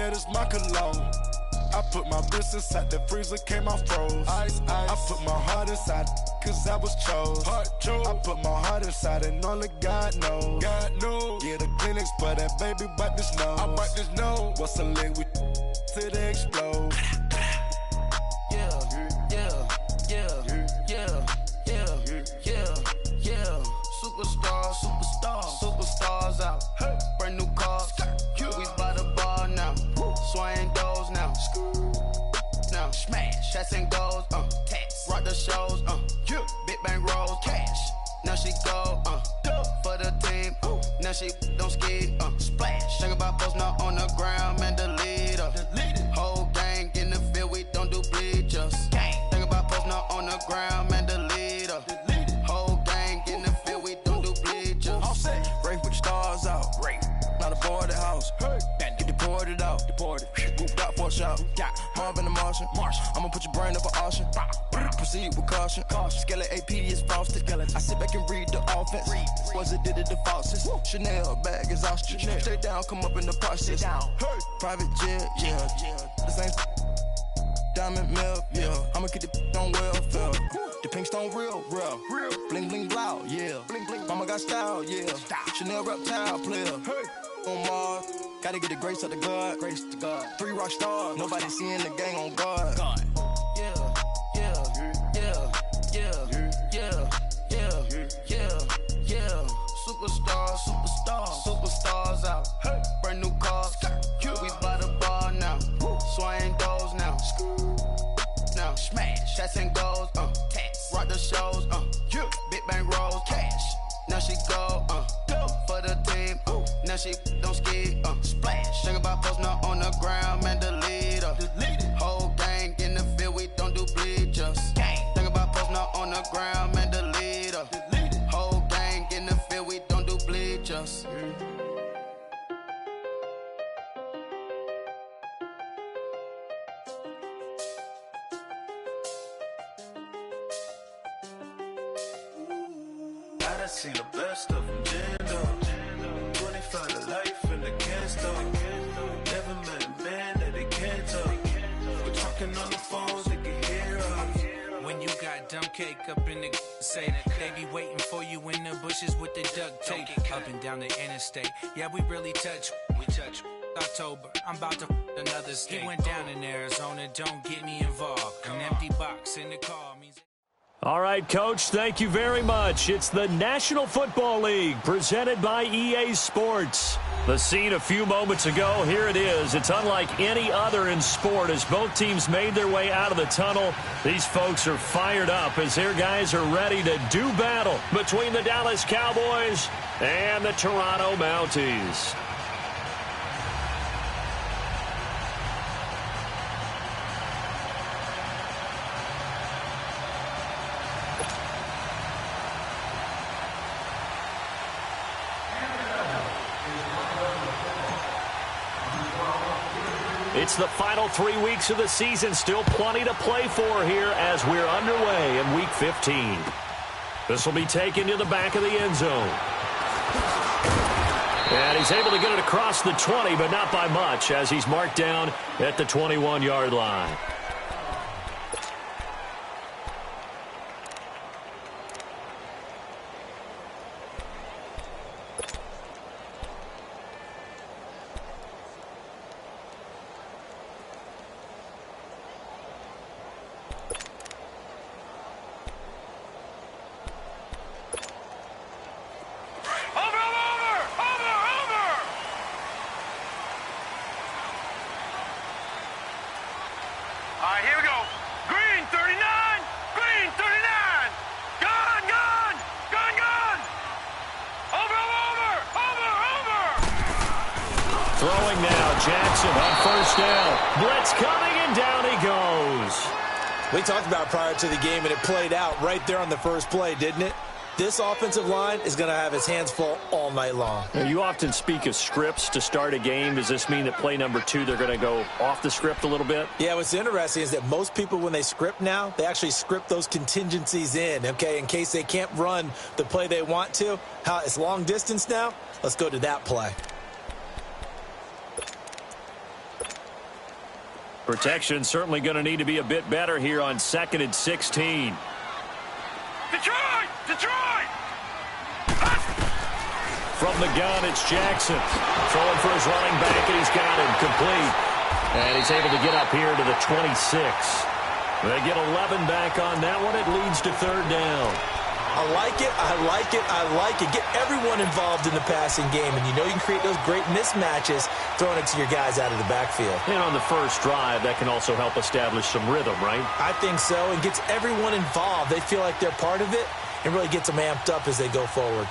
yeah, this my cologne. I put my wrist inside the freezer, came out froze. Ice, ice. I put my heart inside, cause I was chose. I put my heart inside and only God knows. God knows. Yeah, the clinics, but that baby bite this nose. I bite this nose. What's a link with till they explode? Yeah, yeah, yeah, yeah, yeah, yeah, yeah. Superstars, superstars, superstars out. Hey. Brand new cars. We by the bar now. Swaying doors now. Now smash, shots and goals. Tax. Rock the shows. Big bang rolls. Cash. Now she go. For the team. Now she don't ski. Splash. Think about posting up on the ground, man. The leader. Whole gang in the field. We don't do bleachers. Think about posting up on the ground, man. The leader. Whole gang in the field. We don't do bleachers. All set. Race with the stars out. Not aboard the house. Get deported out. Moved out for a shot. Marvin the Martian. I'ma put your brain up for auction. Proceed with caution. Skeleton AP is frosted. I sit back and read the offense. Was it did it the falsest? Chanel bag is ostrich. Stay down, come up in the process. Private jet, yeah. The same diamond milk, yeah. I'ma get the on welfare. The pink stone real. Bling bling blow, yeah. Mama got style, yeah. Chanel reptile player. On Mars, gotta get the grace of the God. 3 rock stars, nobody seeing the gang on guard. Yeah, yeah, yeah, yeah, yeah, yeah, yeah. Superstars out. Brand new cars. We by the bar now. Swaying doors now. Now smash, shots and goals. Tax. Rock the shows. Big bang rolls. Cash. Now she go. For the team. Now she don't ski. Splash. Think about posting up on the ground, man. The leader. Whole gang in the field. We don't do bleachers. Think about posting up on the ground, man. The leader. Whole gang in the field. We don't do bleachers. I seen the best of them, Jando. 25 to life and they can't stop. Never met a man that they can't talk. We're talking on the phones, they can hear us. When you got dumb cake up in the say that they be waiting for you in the bushes with the duct tape. Up and down the interstate, yeah, we really touch. October, I'm about to another state. He went down in Arizona, don't get me involved. An empty box in the car means. All right, Coach, thank you very much. It's the National Football League presented by EA Sports. The scene a few moments ago, here it is. It's unlike any other in sport as both teams made their way out of the tunnel. These folks are fired up as their guys are ready to do battle between the Dallas Cowboys and the Toronto Mounties. It's the final 3 weeks of the season. Still plenty to play for here as we're underway in Week 15. This will be taken to the back of the end zone. And he's able to get it across the 20, but not by much as he's marked down at the 21-yard line. Throwing now, Jackson on first down. Blitz coming, and down he goes. We talked about it prior to the game, and it played out right there on the first play, didn't it? This offensive line is going to have his hands full all night long. You often speak of scripts to start a game. Does this mean that play number 2, they're going to go off the script a little bit? Yeah, what's interesting is that most people, when they script now, they actually script those contingencies in, okay, in case they can't run the play they want to. How it's long distance now? Let's go to that play. Protection certainly going to need to be a bit better here on 2nd and 16. Detroit! Detroit! From the gun, it's Jackson. Throwing for his running back, and he's got him complete. And he's able to get up here to the 26. They get 11 back on that one. It leads to 3rd down. I like it, I like it, I like it. Get everyone involved in the passing game, and you know you can create those great mismatches throwing it to your guys out of the backfield. And on the first drive, that can also help establish some rhythm, right? I think so, and gets everyone involved. They feel like they're part of it, and really gets them amped up as they go forward.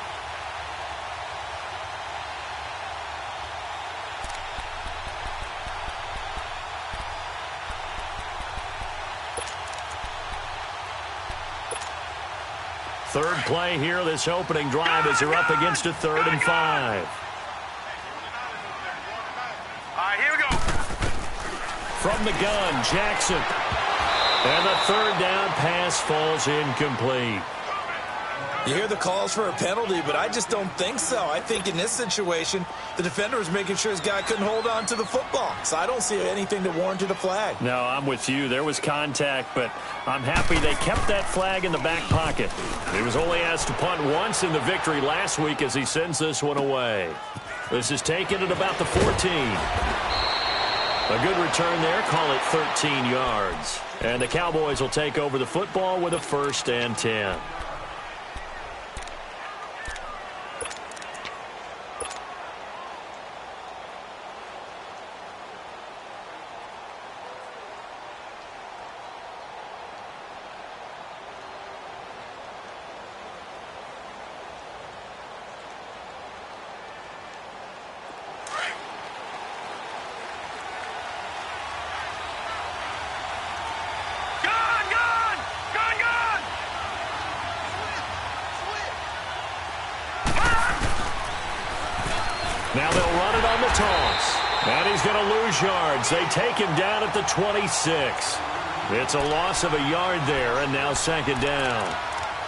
Third play here, this opening drive, as they're up against a 3rd and 5. All right, here we go. From the gun, Jackson. And the 3rd down pass falls incomplete. You hear the calls for a penalty, but I just don't think so. I think in this situation, the defender was making sure his guy couldn't hold on to the football. So I don't see anything that warranted a flag. No, I'm with you. There was contact, but I'm happy they kept that flag in the back pocket. He was only asked to punt once in the victory last week as he sends this one away. This is taken at about the 14. A good return there. Call it 13 yards. And the Cowboys will take over the football with a 1st and 10. Now they'll run it on the toss. And he's going to lose yards. They take him down at the 26. It's a loss of a yard there, and now 2nd down.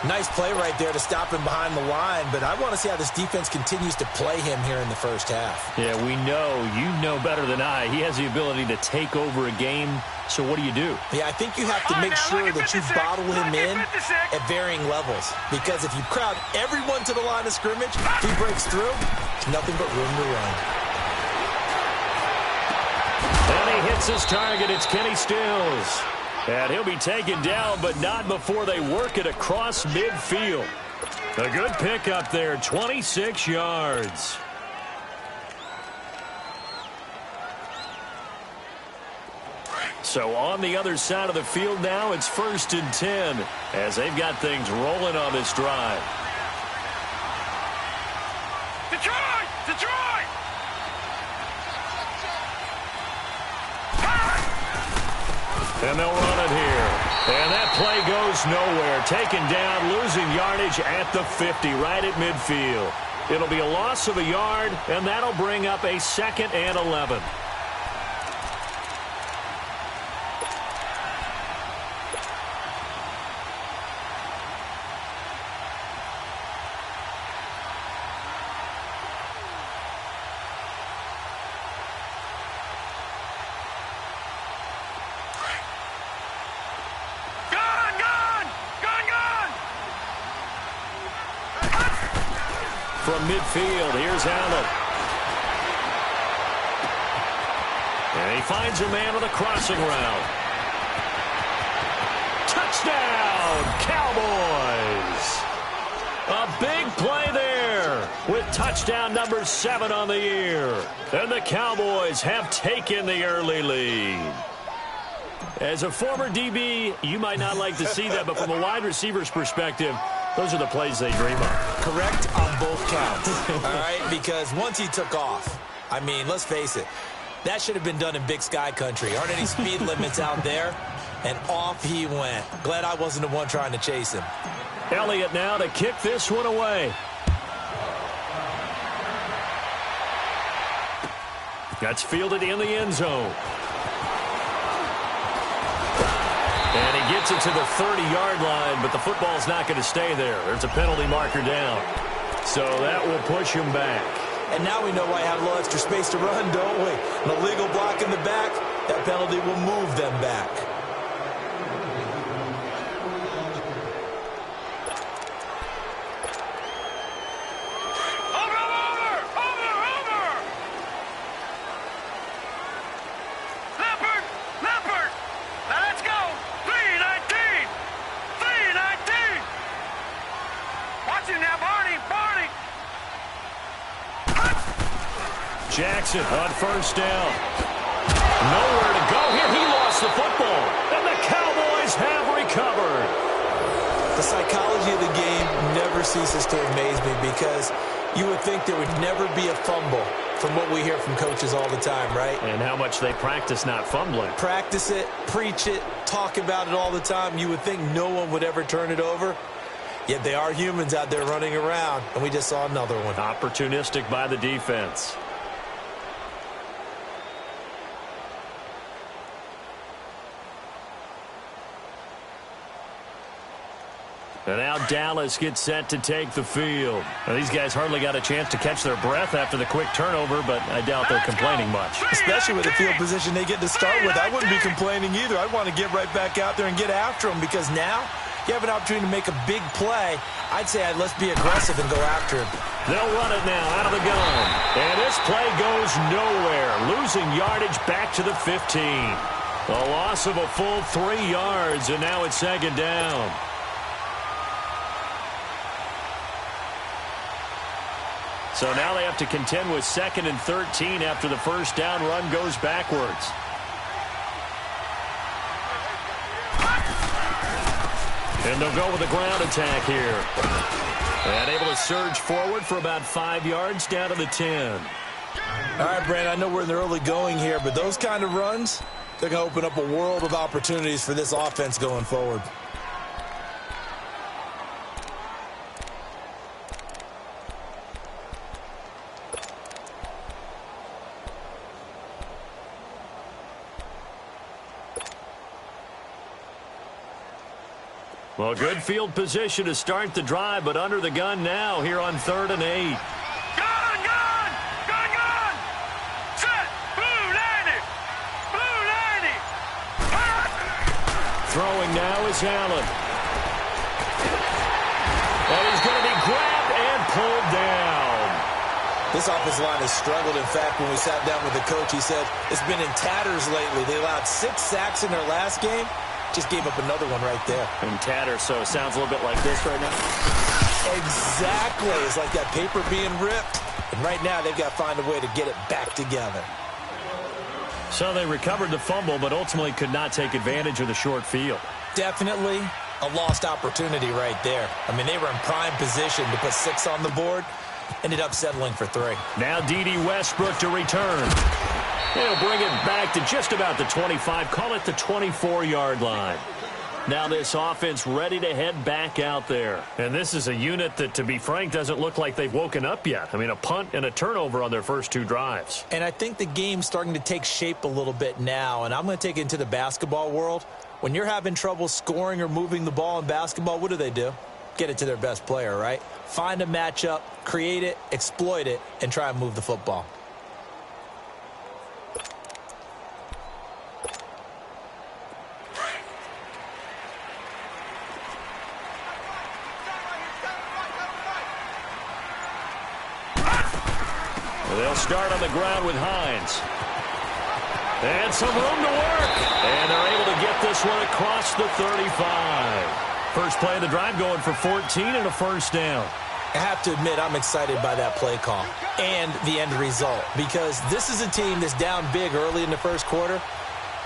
Nice play right there to stop him behind the line, but I want to see how this defense continues to play him here in the first half. Yeah, we know. You know better than I. He has the ability to take over a game. So what do you do? Yeah, I think you have to make sure that you bottle him in at varying levels. Because if you crowd everyone to the line of scrimmage, if he breaks through, there's nothing but room to run. And he hits his target. It's Kenny Stills. And he'll be taken down, but not before they work it across midfield. A good pickup there, 26 yards. So on the other side of the field now, it's 1st and 10 as they've got things rolling on this drive. Detroit! Detroit! And they'll run it here. And that play goes nowhere. Taken down, losing yardage at the 50, right at midfield. It'll be a loss of a yard, and that'll bring up a 2nd and 11. From midfield, here's Allen. And he finds a man with a crossing route. Touchdown, Cowboys! A big play there with touchdown number 7 on the year. And the Cowboys have taken the early lead. As a former DB, you might not like to see that, but from a wide receiver's perspective, those are the plays they dream of. Correct on both counts, all right? Because once he took off, I mean, let's face it, that should have been done in Big Sky country. Aren't any speed limits out there? And off he went. Glad I wasn't the one trying to chase him. Elliott now to kick this one away. That's fielded in the end zone. And he gets it to the 30-yard line, but the football's not going to stay there. There's a penalty marker down. So that will push him back. And now we know why I have a little extra space to run, don't we? An illegal block in the back. That penalty will move them back. Jackson on first down. Nowhere to go here. He lost the football. And the Cowboys have recovered. The psychology of the game never ceases to amaze me because you would think there would never be a fumble from what we hear from coaches all the time, right? And how much they practice not fumbling. Practice it, preach it, talk about it all the time. You would think no one would ever turn it over. Yet they are humans out there running around, and we just saw another one. Opportunistic by the defense. And now Dallas gets set to take the field. Now, these guys hardly got a chance to catch their breath after the quick turnover, but I doubt they're complaining much. Especially with the field position they get to start with. I wouldn't be complaining either. I'd want to get right back out there and get after them because now you have an opportunity to make a big play. I'd say let's be aggressive and go after him. They'll run it now out of the gun. And this play goes nowhere. Losing yardage back to the 15. A loss of a full 3 yards, and now it's second down. So now they have to contend with 2nd and 13 after the first down run goes backwards. And they'll go with a ground attack here. And able to surge forward for about 5 yards down to the 10. All right, Brandon, I know we're in the early going here, but those kind of runs, they're going to open up a world of opportunities for this offense going forward. Well, good field position to start the drive, but under the gun now here on 3rd and 8. Gun! Set! Blue 90! Blue 90! Throwing now is Allen. And he's going to be grabbed and pulled down. This offensive line has struggled. In fact, when we sat down with the coach, he said it's been in tatters lately. They allowed 6 sacks in their last game. Just gave up another one right there. In tatters, so it sounds a little bit like this right now. Exactly. It's like that paper being ripped. And right now, they've got to find a way to get it back together. So they recovered the fumble, but ultimately could not take advantage of the short field. Definitely a lost opportunity right there. I mean, they were in prime position to put 6 on the board. Ended up settling for 3. Now D.D. Westbrook to return. He'll bring it back to just about the 25. Call it the 24-yard line. Now this offense ready to head back out there. And this is a unit that, to be frank, doesn't look like they've woken up yet. I mean, a punt and a turnover on their first 2 drives. And I think the game's starting to take shape a little bit now. And I'm going to take it into the basketball world. When you're having trouble scoring or moving the ball in basketball, what do? Get it to their best player, right? Find a matchup, create it, exploit it, and try and move the football. They'll start on the ground with Hines. And some room to work. And they're able to get this one across the 35. First play of the drive going for 14 and a first down. I have to admit, I'm excited by that play call and the end result because this is a team that's down big early in the first quarter,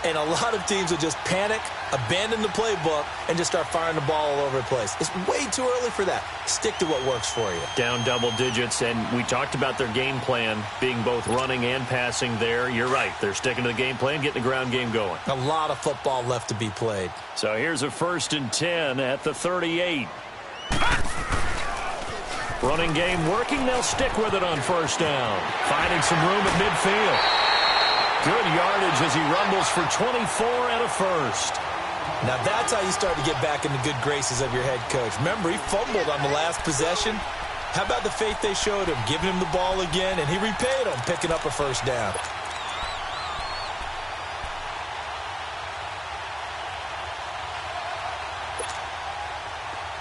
and a lot of teams will just panic, abandon the playbook, and just start firing the ball all over the place. It's way too early for that. Stick to what works for you. Down double digits, and we talked about their game plan being both running and passing there. You're right. They're sticking to the game plan, getting the ground game going. A lot of football left to be played. So here's a 1st and 10 at the 38. Running game working. They'll stick with it on first down. Finding some room at midfield. Good yardage as he rumbles for 24 and a first. Now that's how you start to get back in the good graces of your head coach. Remember, he fumbled on the last possession. How about the faith they showed him, giving him the ball again, and he repaid them, picking up a first down.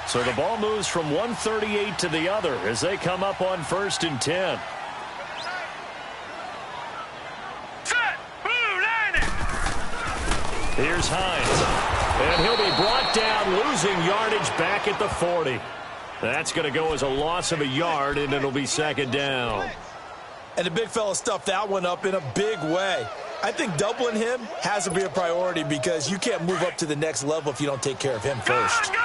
So the ball moves from 138 to the other as they come up on 1st and 10. Here's Hines. And he'll be brought down, losing yardage back at the 40. That's going to go as a loss of a yard, and it'll be 2nd down. And the big fella stuffed that one up in a big way. I think doubling him has to be a priority because you can't move up to the next level if you don't take care of him first. Gone!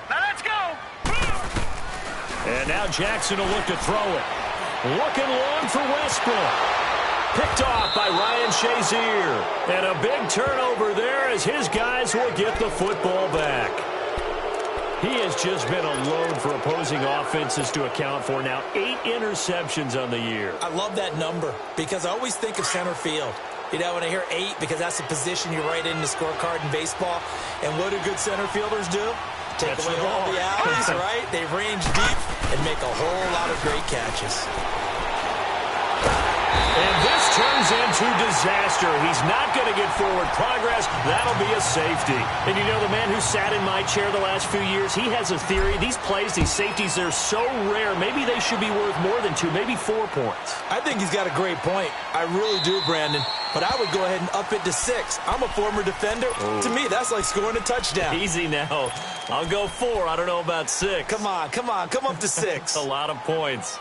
Now let's go! And now Jackson will look to throw it. Looking long for Westbrook. Picked off by Ryan Shazier. And a big turnover there as his guys will get the football back. He has just been a load for opposing offenses to account for. Now 8 interceptions on the year. I love that number because I always think of center field. You know, when I hear 8, because that's the position you write in the scorecard in baseball. And what do good center fielders do? Take away all the alleys, right? They range deep and make a whole lot of great catches. And this turns into disaster. He's not going to get forward progress. That'll be a safety. And you know, the man who sat in my chair the last few years, he has a theory. These plays, these safeties, they're so rare. Maybe they should be worth more than 2, maybe 4 points. I think he's got a great point. I really do, Brandon. But I would go ahead and up it to 6. I'm a former defender. To me, that's like scoring a touchdown. Easy now. I'll go 4. I don't know about 6. Come on. Come up to 6. A lot of points.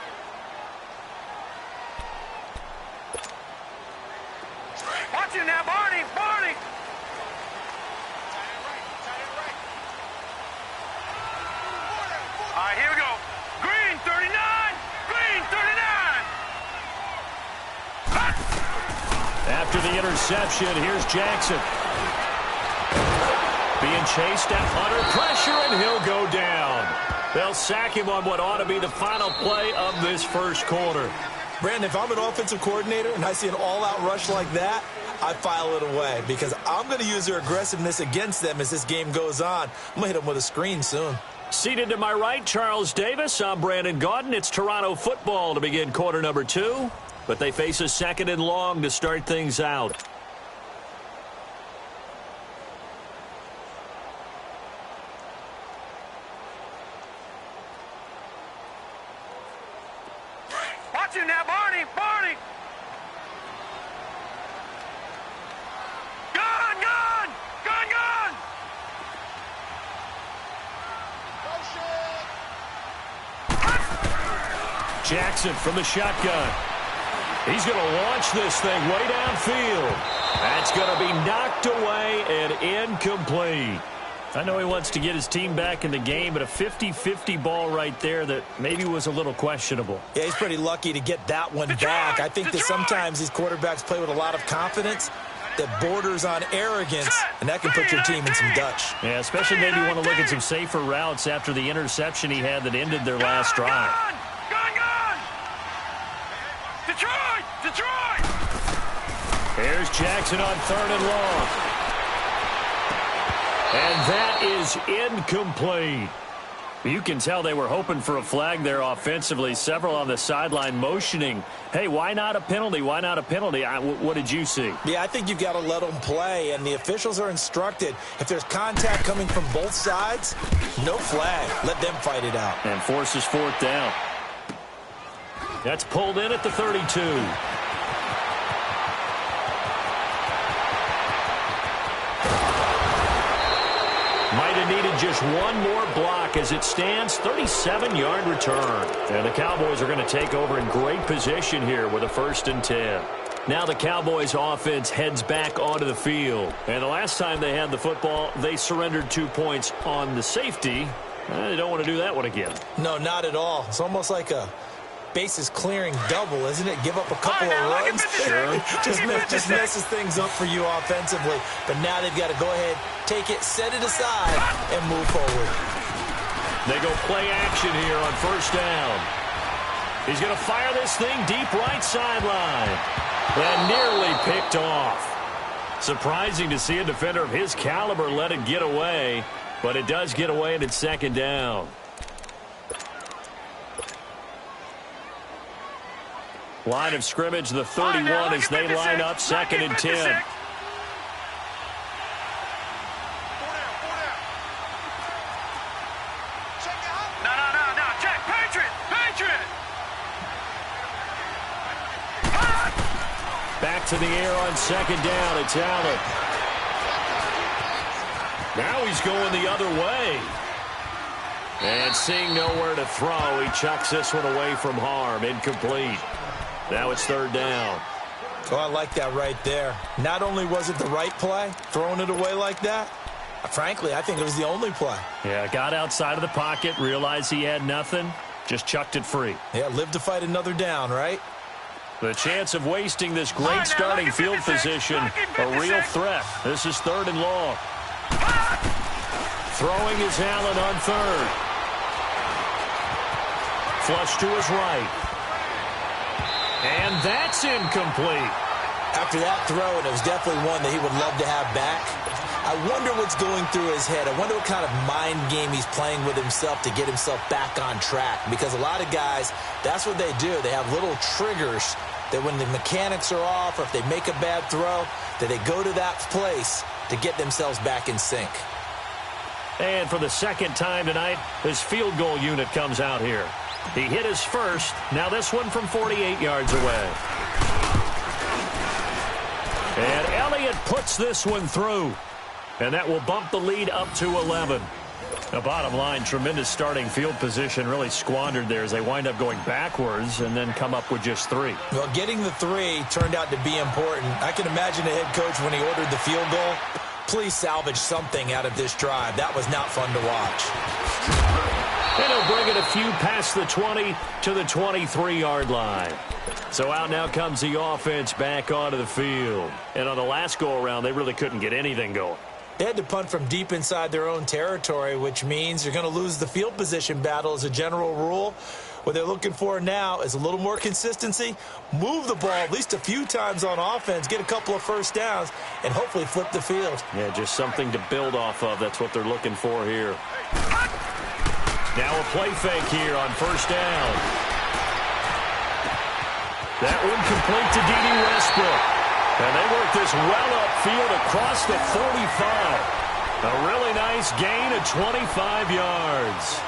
Watch it now, Barney! All right, here we go. Green 39! Green 39! After the interception, here's Jackson. Being chased under pressure, and he'll go down. They'll sack him on what ought to be the final play of this first quarter. Brandon, if I'm an offensive coordinator and I see an all-out rush like that, I file it away because I'm going to use their aggressiveness against them as this game goes on. I'm going to hit them with a screen soon. Seated to my right, Charles Davis. I'm Brandon Gaudin. It's Toronto football to begin quarter number 2. But they face a 2nd and long to start things out. Watch it now, Barney! Gone! Jackson from the shotgun. He's going to launch this thing way downfield. That's going to be knocked away and incomplete. I know he wants to get his team back in the game, but a 50-50 ball right there that maybe was a little questionable. Yeah, he's pretty lucky to get that one back. I think that sometimes these quarterbacks play with a lot of confidence that borders on arrogance, and that can put your team in some Dutch. Yeah, especially maybe you want to look at some safer routes after the interception he had that ended their last drive. Gone! Detroit! Here's Jackson on 3rd and long. And that is incomplete. You can tell they were hoping for a flag there offensively. Several on the sideline motioning, hey, why not a penalty? Why not a penalty? What did you see? Yeah, I think you've got to let them play, and the officials are instructed. If there's contact coming from both sides, no flag. Let them fight it out. And forces 4th down. That's pulled in at the 32. Might have needed just one more block as it stands. 37-yard return. And the Cowboys are going to take over in great position here with a 1st and 10. Now the Cowboys offense heads back onto the field. And the last time they had the football, they surrendered 2 points on the safety. They don't want to do that one again. No, not at all. It's almost like a bases clearing double, isn't it? Give up a couple of runs. Sure. just messes things up for you offensively. But now they've got to go ahead, take it, set it aside, and move forward. They go play action here on 1st down. He's going to fire this thing deep right sideline. And nearly picked off. Surprising to see a defender of his caliber let it get away. But it does get away, and it's 2nd down. Line of scrimmage, the 31 as they line up 2nd and 10. Back to the air on second down. It's Allen. Now he's going the other way. And seeing nowhere to throw, he chucks this one away from harm. Incomplete. Now it's third down. Oh, I like that right there. Not only was it the right play, throwing it away like that, frankly, I think it was the only play. Yeah, got outside of the pocket, realized he had nothing, just chucked it free. Yeah, live to fight another down, right? The chance of wasting this great starting field position, a real threat. This is third and long. Throwing is Allen on third. Flush to his right. And that's incomplete. After that throw, and it was definitely one that he would love to have back, I wonder what's going through his head. I wonder what kind of mind game he's playing with himself to get himself back on track. Because a lot of guys, that's what they do. They have little triggers that when the mechanics are off or if they make a bad throw, that they go to that place to get themselves back in sync. And for the second time tonight, his field goal unit comes out here. He hit his first. Now this one from 48 yards away. And Elliott puts this one through. And that will bump the lead up to 11. The bottom line, tremendous starting field position, really squandered there as they wind up going backwards and then come up with just 3. Well, getting the 3 turned out to be important. I can imagine the head coach when he ordered the field goal. Please salvage something out of this drive. That was not fun to watch. And he'll bring it a few past the 20 to the 23-yard line. So out now comes the offense back onto the field. And on the last go-around, they really couldn't get anything going. They had to punt from deep inside their own territory, which means you're going to lose the field position battle as a general rule. What they're looking for now is a little more consistency, move the ball at least a few times on offense, get a couple of first downs, and hopefully flip the field. Yeah, just something to build off of. That's what they're looking for here. Now a play fake here on first down. That one complete to D.D. Westbrook. And they work this well upfield across the 45. A really nice gain of 25 yards.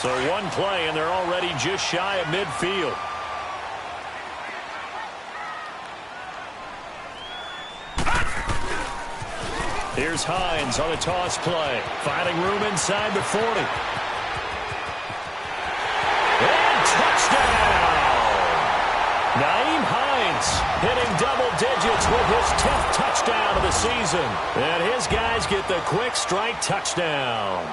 So one play, and they're already just shy of midfield. Here's Hines on a toss play. Finding room inside the 40. And touchdown! Naeem Hines hitting double digits with his 10th touchdown of the season. And his guys get the quick strike touchdown.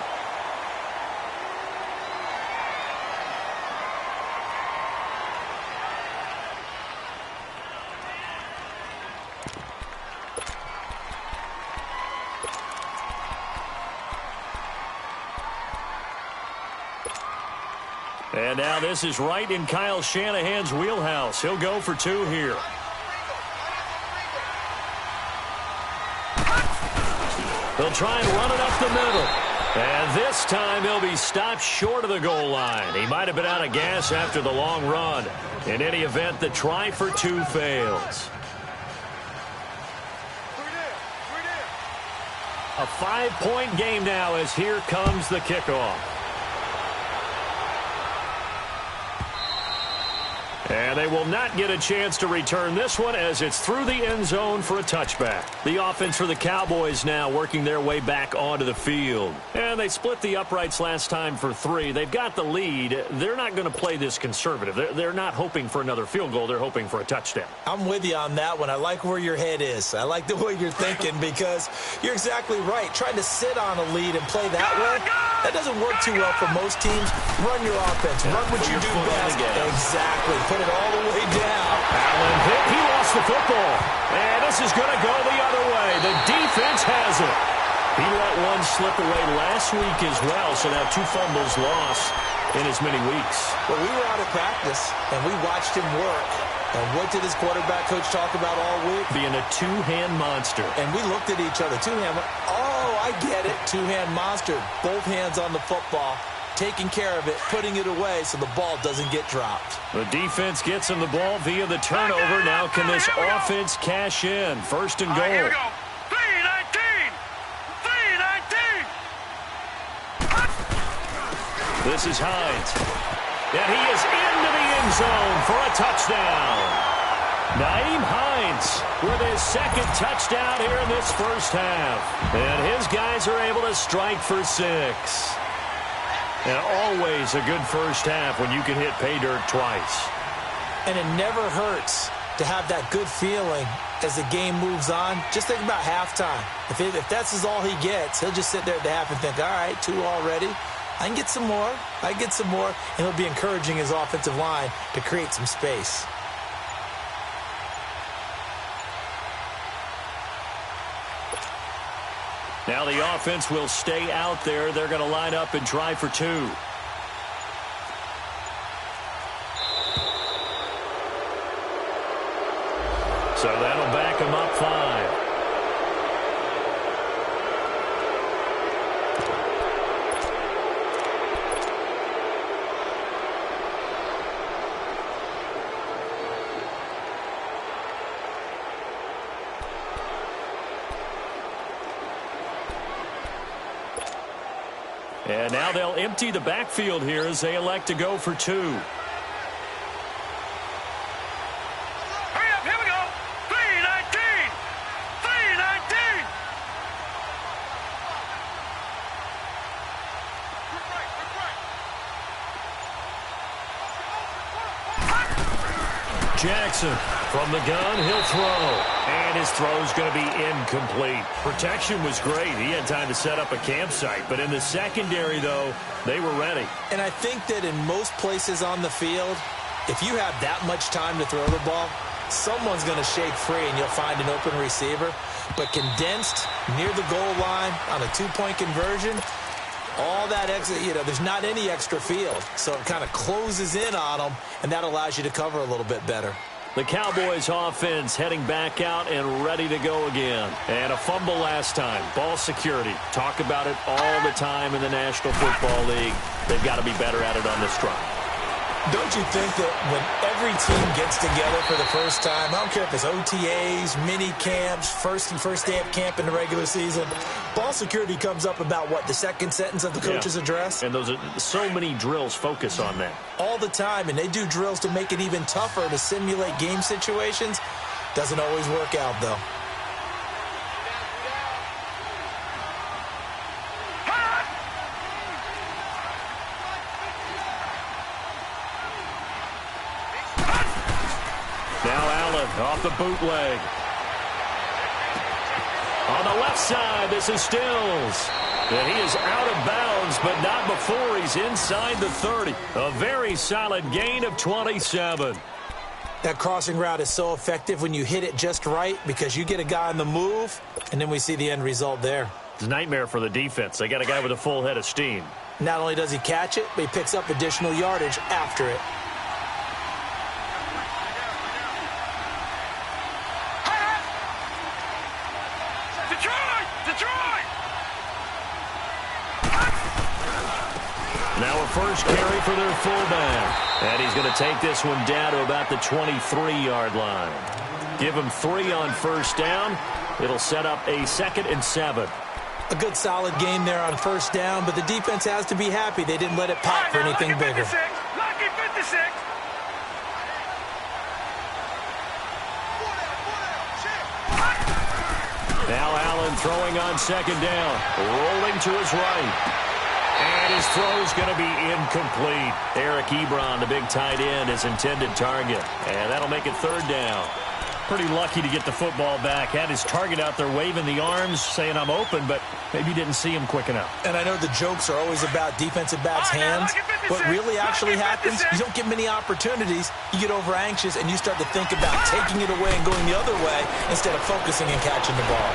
And now this is right in Kyle Shanahan's wheelhouse. He'll go for 2 here. They'll try and run it up the middle. And this time he'll be stopped short of the goal line. He might have been out of gas after the long run. In any event, the try for 2 fails. A 5-point game now as here comes the kickoff. And they will not get a chance to return this one as it's through the end zone for a touchback. The offense for the Cowboys now working their way back onto the field. And they split the uprights last time for 3. They've got the lead. They're not going to play this conservative. They're not hoping for another field goal. They're hoping for a touchdown. I'm with you on that one. I like where your head is. I like the way you're thinking because you're exactly right. Trying to sit on a lead and play that way, that doesn't work too well for most teams. Run your offense. Run what you do best. Exactly. Put it all the way down. Allen hit. He lost the football. And this is going to go the other way. The defense has it. He let one slip away last week as well, so now 2 fumbles lost in as many weeks. Well, we were out of practice, and we watched him work. And what did his quarterback coach talk about all week? Being a 2-hand monster. And we looked at each other. 2-hand. Oh, I get it. 2-hand monster. Both hands on the football. Taking care of it, putting it away so the ball doesn't get dropped. The defense gets him the ball via the turnover. Now can this offense cash in? First and goal. Here we go. 3-19. 3-19. This is Hines. And he is into the end end zone for a touchdown. Nyheim Hines with his second touchdown here in this first half. And his guys are able to strike for 6. And always a good first half when you can hit pay dirt twice. And it never hurts to have that good feeling as the game moves on. Just think about halftime. If that's all he gets, he'll just sit there at the half and think, all right, 2 already. I can get some more. And he'll be encouraging his offensive line to create some space. Now the offense will stay out there. They're going to line up and try for 2. So that'll back him up 5. And now they'll empty the backfield here as they elect to go for 2. Hurry up, here we go. 319. 319. Jackson from the gun, he'll throw. And his throw's going to be incomplete. Protection was great. He had time to set up a campsite. But in the secondary, though, they were ready. And I think that in most places on the field, if you have that much time to throw the ball, someone's going to shake free and you'll find an open receiver. But condensed near the goal line on a 2-point conversion, all that extra, there's not any extra field. So it kind of closes in on them, and that allows you to cover a little bit better. The Cowboys offense heading back out and ready to go again. And a fumble last time. Ball security. Talk about it all the time in the National Football League. They've got to be better at it on this drive. Don't you think that when every team gets together for the first time, I don't care if it's OTAs, mini camps, first day of camp in the regular season, ball security comes up about, the second sentence of the coach's address? And those are so many drills focus on that. All the time, and they do drills to make it even tougher to simulate game situations. Doesn't always work out, though. Off the bootleg. On the left side, this is Stills. And he is out of bounds, but not before he's inside the 30. A very solid gain of 27. That crossing route is so effective when you hit it just right because you get a guy on the move, and then we see the end result there. It's a nightmare for the defense. They got a guy with a full head of steam. Not only does he catch it, but he picks up additional yardage after it. Now a first carry for their fullback. And he's going to take this one down to about the 23-yard line. Give him 3 on first down. It'll set up a 2nd and 7. A good solid game there on first down, but the defense has to be happy they didn't let it pop for anything bigger. Lucky 56. Now Allen throwing on second down. Rolling to his right. And his throw's going to be incomplete. Eric Ebron, the big tight end, his intended target. And that'll make it 3rd down. Pretty lucky to get the football back. Had his target out there waving the arms, saying I'm open, but maybe didn't see him quick enough. And I know the jokes are always about defensive backs' hands. What really actually happens, you don't get many opportunities. You get over anxious, and you start to think about taking it away and going the other way instead of focusing and catching the ball.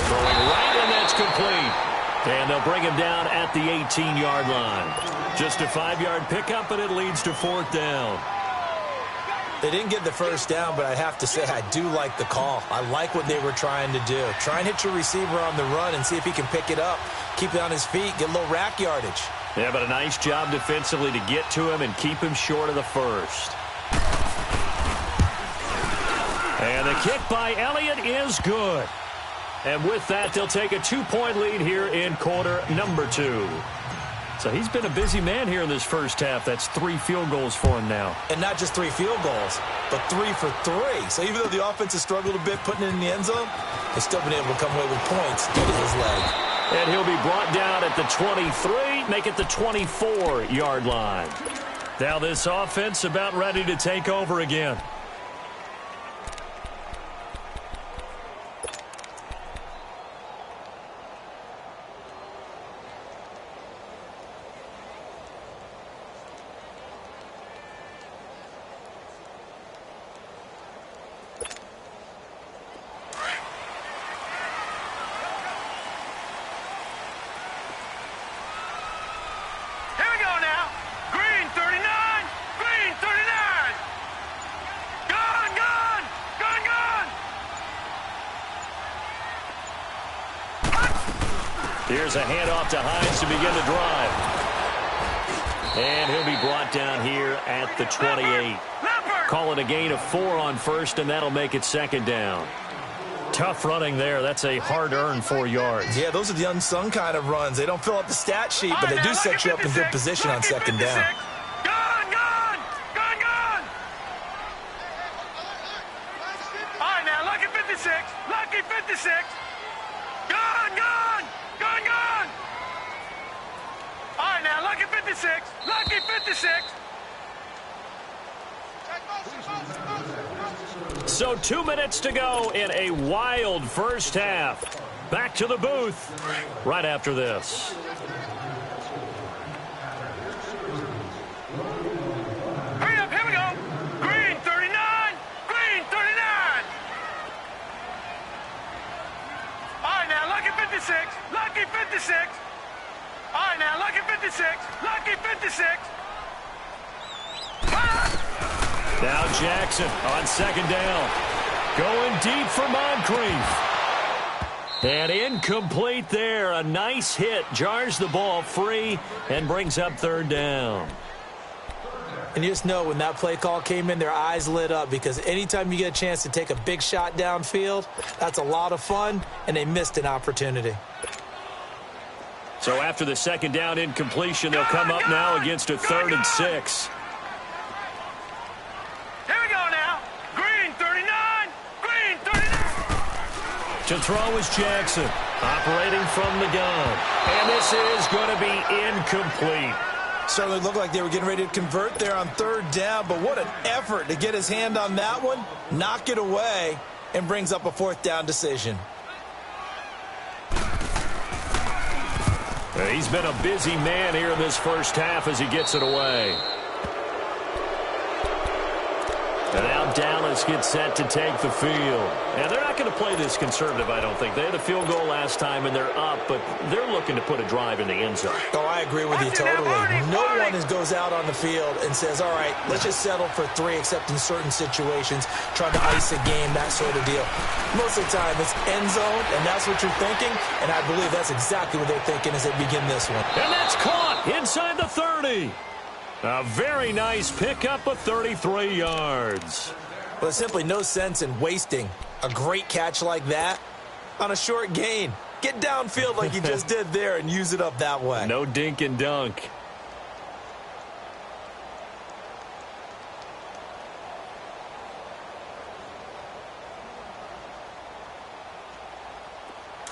Throwing right, and that's complete. And they'll bring him down at the 18-yard line. Just a 5-yard pickup, and it leads to 4th down. They didn't get the first down, but I have to say I do like the call. I like what they were trying to do. Try and hit your receiver on the run and see if he can pick it up, keep it on his feet, get a little rack yardage. Yeah, but a nice job defensively to get to him and keep him short of the first. And the kick by Elliott is good. And with that, they'll take a 2-point lead here in quarter number 2. So he's been a busy man here in this first half. That's 3 field goals for him now. And not just 3 field goals, but 3 for 3. So even though the offense has struggled a bit putting it in the end zone, they've still been able to come away with points due to his leg. And he'll be brought down at the 23, make it the 24-yard line. Now this offense about ready to take over again. Here's a handoff to Hines to begin the drive. And he'll be brought down here at the 28. Call it a gain of 4 on first, and that'll make it second down. Tough running there. That's a hard-earned 4 yards. Yeah, those are the unsung kind of runs. They don't fill up the stat sheet, but they do set you up in good position on second down. All right, now, lucky 56. Lucky 56. Gone, gone. Gone, gone. All right, now, lucky 56. Lucky 56. So 2 minutes to go in a wild first half. Back to the booth right after this. Hurry up, here we go. Green 39. Green 39. All right, now, lucky 56. Lucky 56. All right, now, lucky 56. Lucky 56. Now Jackson on second down. Going deep for Moncrief. And incomplete there. A nice hit. Jars the ball free and brings up third down. And you just know when that play call came in, their eyes lit up because anytime you get a chance to take a big shot downfield, that's a lot of fun, and they missed an opportunity. So after the second down incompletion, they'll come up now against a 3rd and 6. Here we go now. Green 39. Green 39. To throw is Jackson, operating from the gun. And this is going to be incomplete. Certainly looked like they were getting ready to convert there on 3rd down, but what an effort to get his hand on that one, knock it away, and brings up a 4th down decision. He's been a busy man here in this first half as he gets it away. And now Dallas gets set to take the field. And they're not going to play this conservative, I don't think. They had a field goal last time, and they're up, but they're looking to put a drive in the end zone. Oh, I agree with you totally. No one goes out on the field and says, all right, let's just settle for 3, except in certain situations, trying to ice a game, that sort of deal. Most of the time, it's end zone, and that's what you're thinking, and I believe that's exactly what they're thinking as they begin this one. And that's caught inside the 30. A very nice pickup of 33 yards. Well, there's simply no sense in wasting a great catch like that on a short gain. Get downfield like you just did there and use it up that way. No dink and dunk.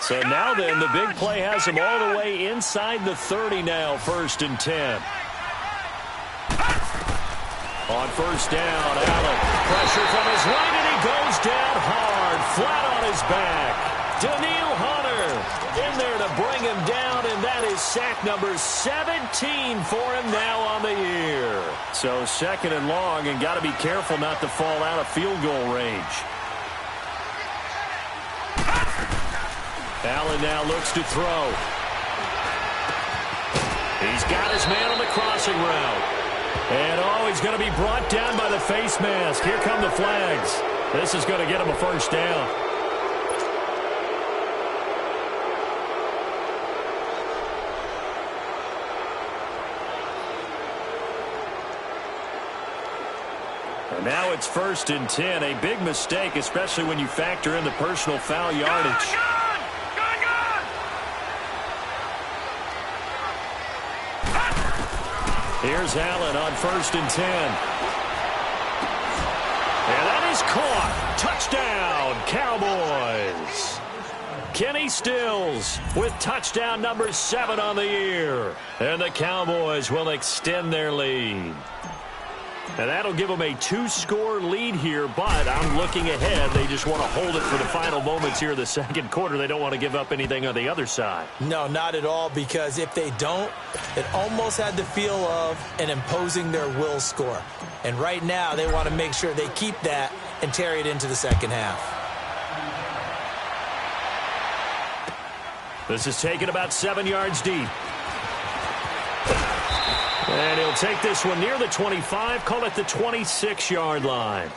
So now then, the big play has him all the way inside the 30 now, 1st and 10. On 1st down, Allen. Pressure from his right, and he goes down hard, flat on his back. Daniil Hunter in there to bring him down, and that is sack number 17 for him now on the year. So 2nd and long, and got to be careful not to fall out of field goal range. Allen now looks to throw. He's got his man on the crossing route. And, he's going to be brought down by the face mask. Here come the flags. This is going to get him a 1st down. And now it's 1st and 10. A big mistake, especially when you factor in the personal foul yardage. Here's Allen on 1st and 10. And that is caught. Touchdown, Cowboys. Kenny Stills with touchdown number 7 on the year. And the Cowboys will extend their lead. And that'll give them a 2-score lead here, but I'm looking ahead. They just want to hold it for the final moments here in the second quarter. They don't want to give up anything on the other side. No, not at all, because if they don't, it almost had the feel of an imposing their will score. And right now, they want to make sure they keep that and carry it into the second half. This is taken about 7 yards deep. And he'll take this one near the 25, call it the 26-yard line.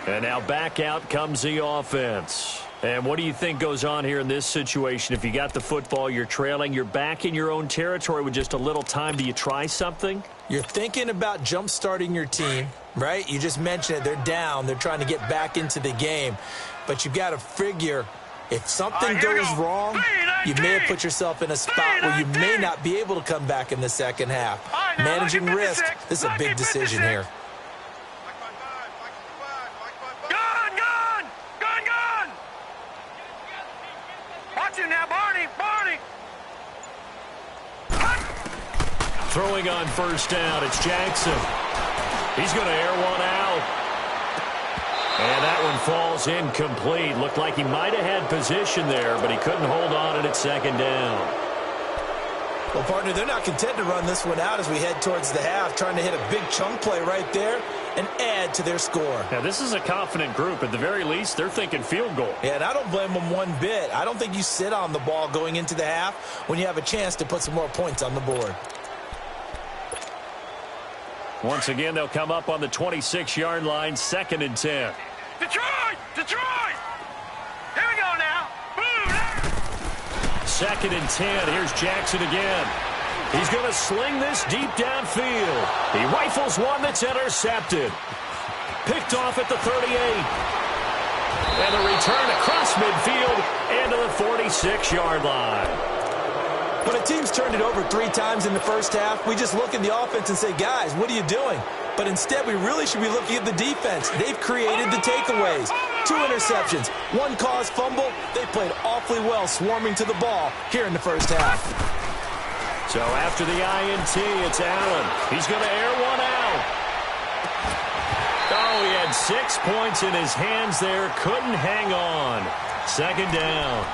And now back out comes the offense. And what do you think goes on here in this situation? If you got the football, you're trailing, you're back in your own territory with just a little time. Do you try something? You're thinking about jump-starting your team, right? You just mentioned it. They're down. They're trying to get back into the game. But you've got to figure, if something goes wrong, you may have put yourself in a spot where you may not be able to come back in the second half. Managing risk, this is a big decision here. Gun! Watch it now, Barney! Throwing on 1st down, it's Jackson. He's going to air one out. And that one falls incomplete. Looked like he might have had position there, but he couldn't hold on at 2nd down. Well, partner, they're not content to run this one out as we head towards the half, trying to hit a big chunk play right there and add to their score. Now, this is a confident group. At the very least, they're thinking field goal. Yeah, and I don't blame them one bit. I don't think you sit on the ball going into the half when you have a chance to put some more points on the board. Once again, they'll come up on the 26-yard line, 2nd and 10. Detroit! Here we go now. Boom! 2nd and 10. Here's Jackson again. He's going to sling this deep downfield. He rifles one that's intercepted. Picked off at the 38. And a return across midfield and to the 46-yard line. When a team's turned it over 3 times in the first half, we just look at the offense and say, guys, what are you doing? But instead, we really should be looking at the defense. They've created the takeaways. 2 interceptions, 1 caused fumble. They played awfully well swarming to the ball here in the first half. So after the INT, it's Allen. He's going to air one out. Oh, he had 6 points in his hands there. Couldn't hang on. 2nd down.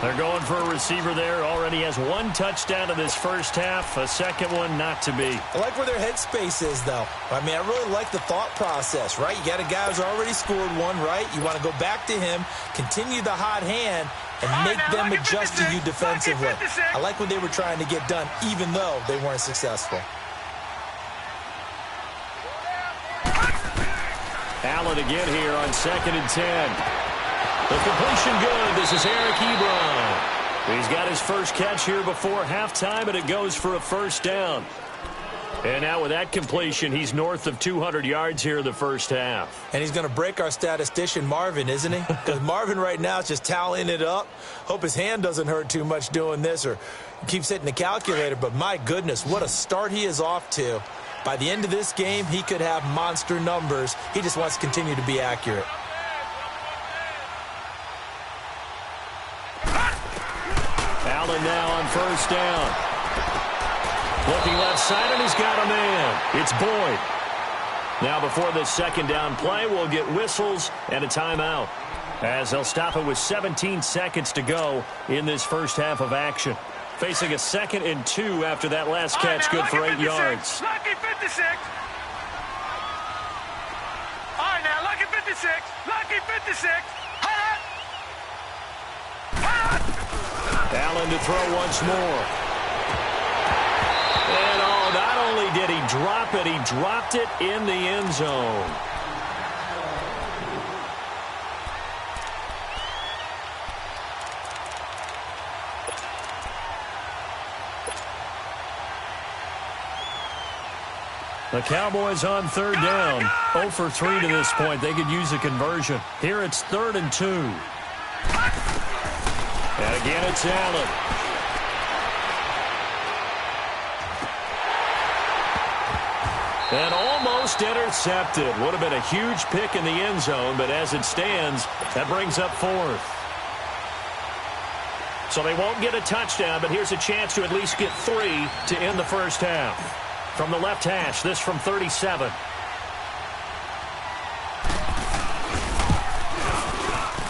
They're going for a receiver there. Already has 1 touchdown in this first half. A second one not to be. I like where their headspace is, though. I mean, I really like the thought process, right? You got a guy who's already scored 1, right? You want to go back to him, continue the hot hand, and make them adjust to you defensively. I like what they were trying to get done, even though they weren't successful. Allen again here on 2nd and 10. The completion good. This is Eric Ebron. He's got his first catch here before halftime, and it goes for a 1st down. And now with that completion, he's north of 200 yards here in the first half. And he's going to break our statistician, Marvin, isn't he? Because Marvin right now is just tallying it up. Hope his hand doesn't hurt too much doing this or keeps hitting the calculator. But my goodness, what a start he is off to. By the end of this game, he could have monster numbers. He just wants to continue to be accurate. Allen now on 1st down. Looking left side, and he's got a man. It's Boyd. Now before this 2nd down play, we'll get whistles and a timeout, as they'll stop it with 17 seconds to go in this first half of action. Facing a 2nd and 2 after that last catch, good for 8 yards. Lucky 56. All right, now, lucky 56. Lucky 56. Allen to throw once more. And oh, not only did he drop it, he dropped it in the end zone. The Cowboys on 3rd down. 0 for 3 to this point. They could use a conversion. Here it's 3rd and 2. And again, it's Allen. And almost intercepted. Would have been a huge pick in the end zone, but as it stands, that brings up 4th. So they won't get a touchdown, but here's a chance to at least get 3 to end the first half. From the left hash, this from 37.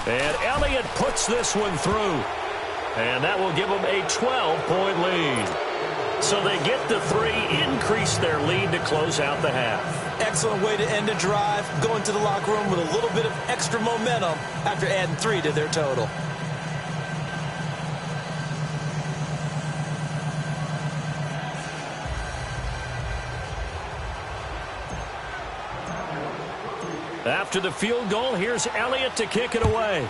And Elliott puts this one through. And that will give them a 12-point lead. So they get the 3, increase their lead to close out the half. Excellent way to end the drive, going to the locker room with a little bit of extra momentum after adding 3 to their total. After the field goal, here's Elliott to kick it away.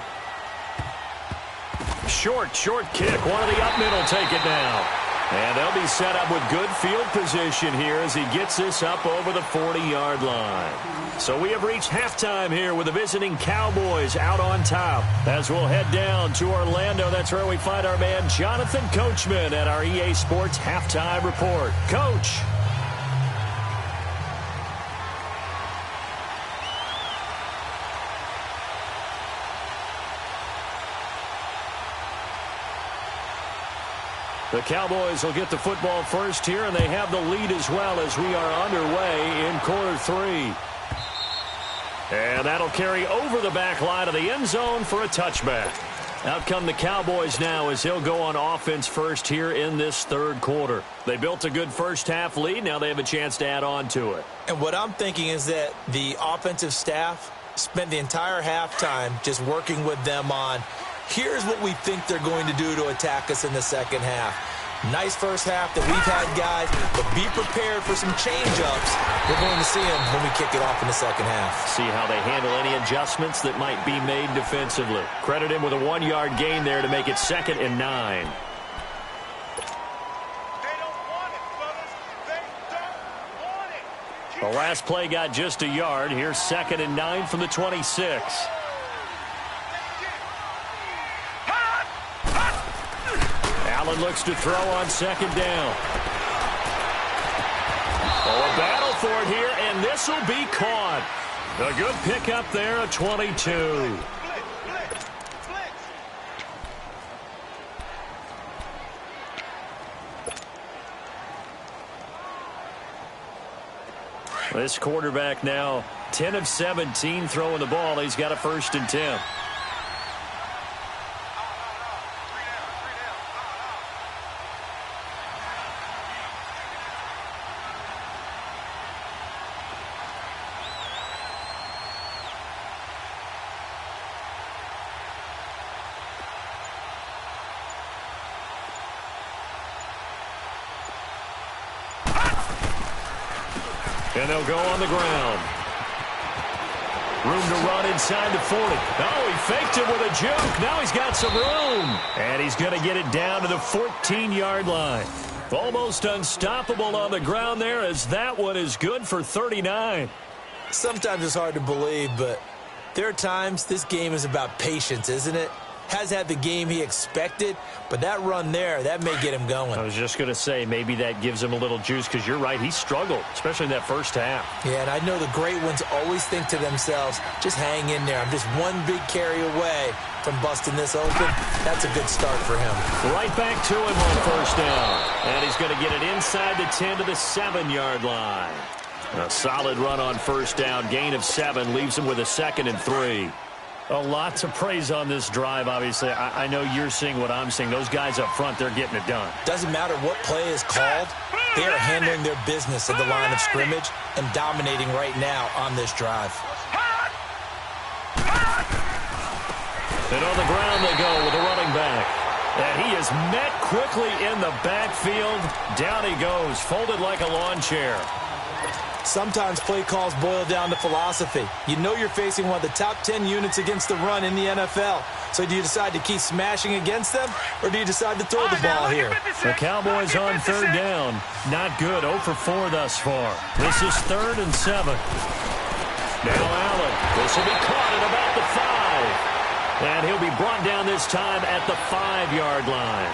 Short kick. One of the up mid will take it now. And they'll be set up with good field position here as he gets this up over the 40-yard line. So we have reached halftime here with the visiting Cowboys out on top. As we'll head down to Orlando, that's where we find our man Jonathan Coachman at our EA Sports Halftime Report. Coach. The Cowboys will get the football first here, and they have the lead as well as we are underway in quarter 3. And that'll carry over the back line of the end zone for a touchback. Out come the Cowboys now as they'll go on offense first here in this third quarter. They built a good first half lead. Now they have a chance to add on to it. And what I'm thinking is that the offensive staff spent the entire halftime just working with them on, here's what we think they're going to do to attack us in the second half. Nice first half that we've had, guys, but be prepared for some change-ups. We're going to see them when we kick it off in the second half. See how they handle any adjustments that might be made defensively. Credit him with a 1-yard gain there to make it 2nd and 9. The last play got just a yard. Here's 2nd and 9 from the 26. Allen looks to throw on 2nd down. Oh, a battle for it here, and this will be caught. A good pickup there, a 22. This quarterback now 10 of 17 throwing the ball. He's got a 1st and 10. And they'll go on the ground. Room to run inside the 40. Oh, he faked it with a juke. Now he's got some room. And he's going to get it down to the 14-yard line. Almost unstoppable on the ground there as that one is good for 39. Sometimes it's hard to believe, but there are times this game is about patience, isn't it? Has had the game he expected, but that run there, that may get him going. I was just going to say, maybe that gives him a little juice because you're right, he struggled, especially in that first half. Yeah, and I know the great ones always think to themselves, just hang in there. I'm just one big carry away from busting this open. That's a good start for him. Right back to him on 1st down. And he's going to get it inside the 10 to the 7-yard line. A solid run on 1st down. Gain of 7 leaves him with a 2nd and 3. A lot to praise on this drive, obviously. I know you're seeing what I'm seeing. Those guys up front, they're getting it done. Doesn't matter what play is called. They are handling their business at the line of scrimmage and dominating right now on this drive. And on the ground they go with a running back. And he is met quickly in the backfield. Down he goes, folded like a lawn chair. Sometimes play calls boil down to philosophy. You know you're facing one of the top 10 units against the run in the NFL. So do you decide to keep smashing against them, or do you decide to throw the ball here? The Cowboys on 3rd down. Not good. 0 for 4 thus far. This is 3rd and 7. Now Allen. This will be caught at about the 5. And he'll be brought down this time at the 5-yard line.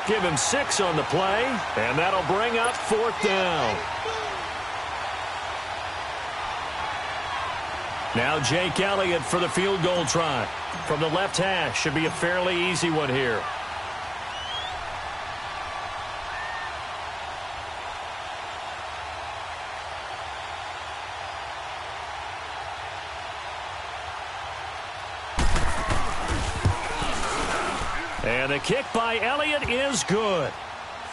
Give him 6 on the play, and that'll bring up 4th down. Now Jake Elliott for the field goal try. From the left hash, should be a fairly easy one here. And the kick by Elliott is good.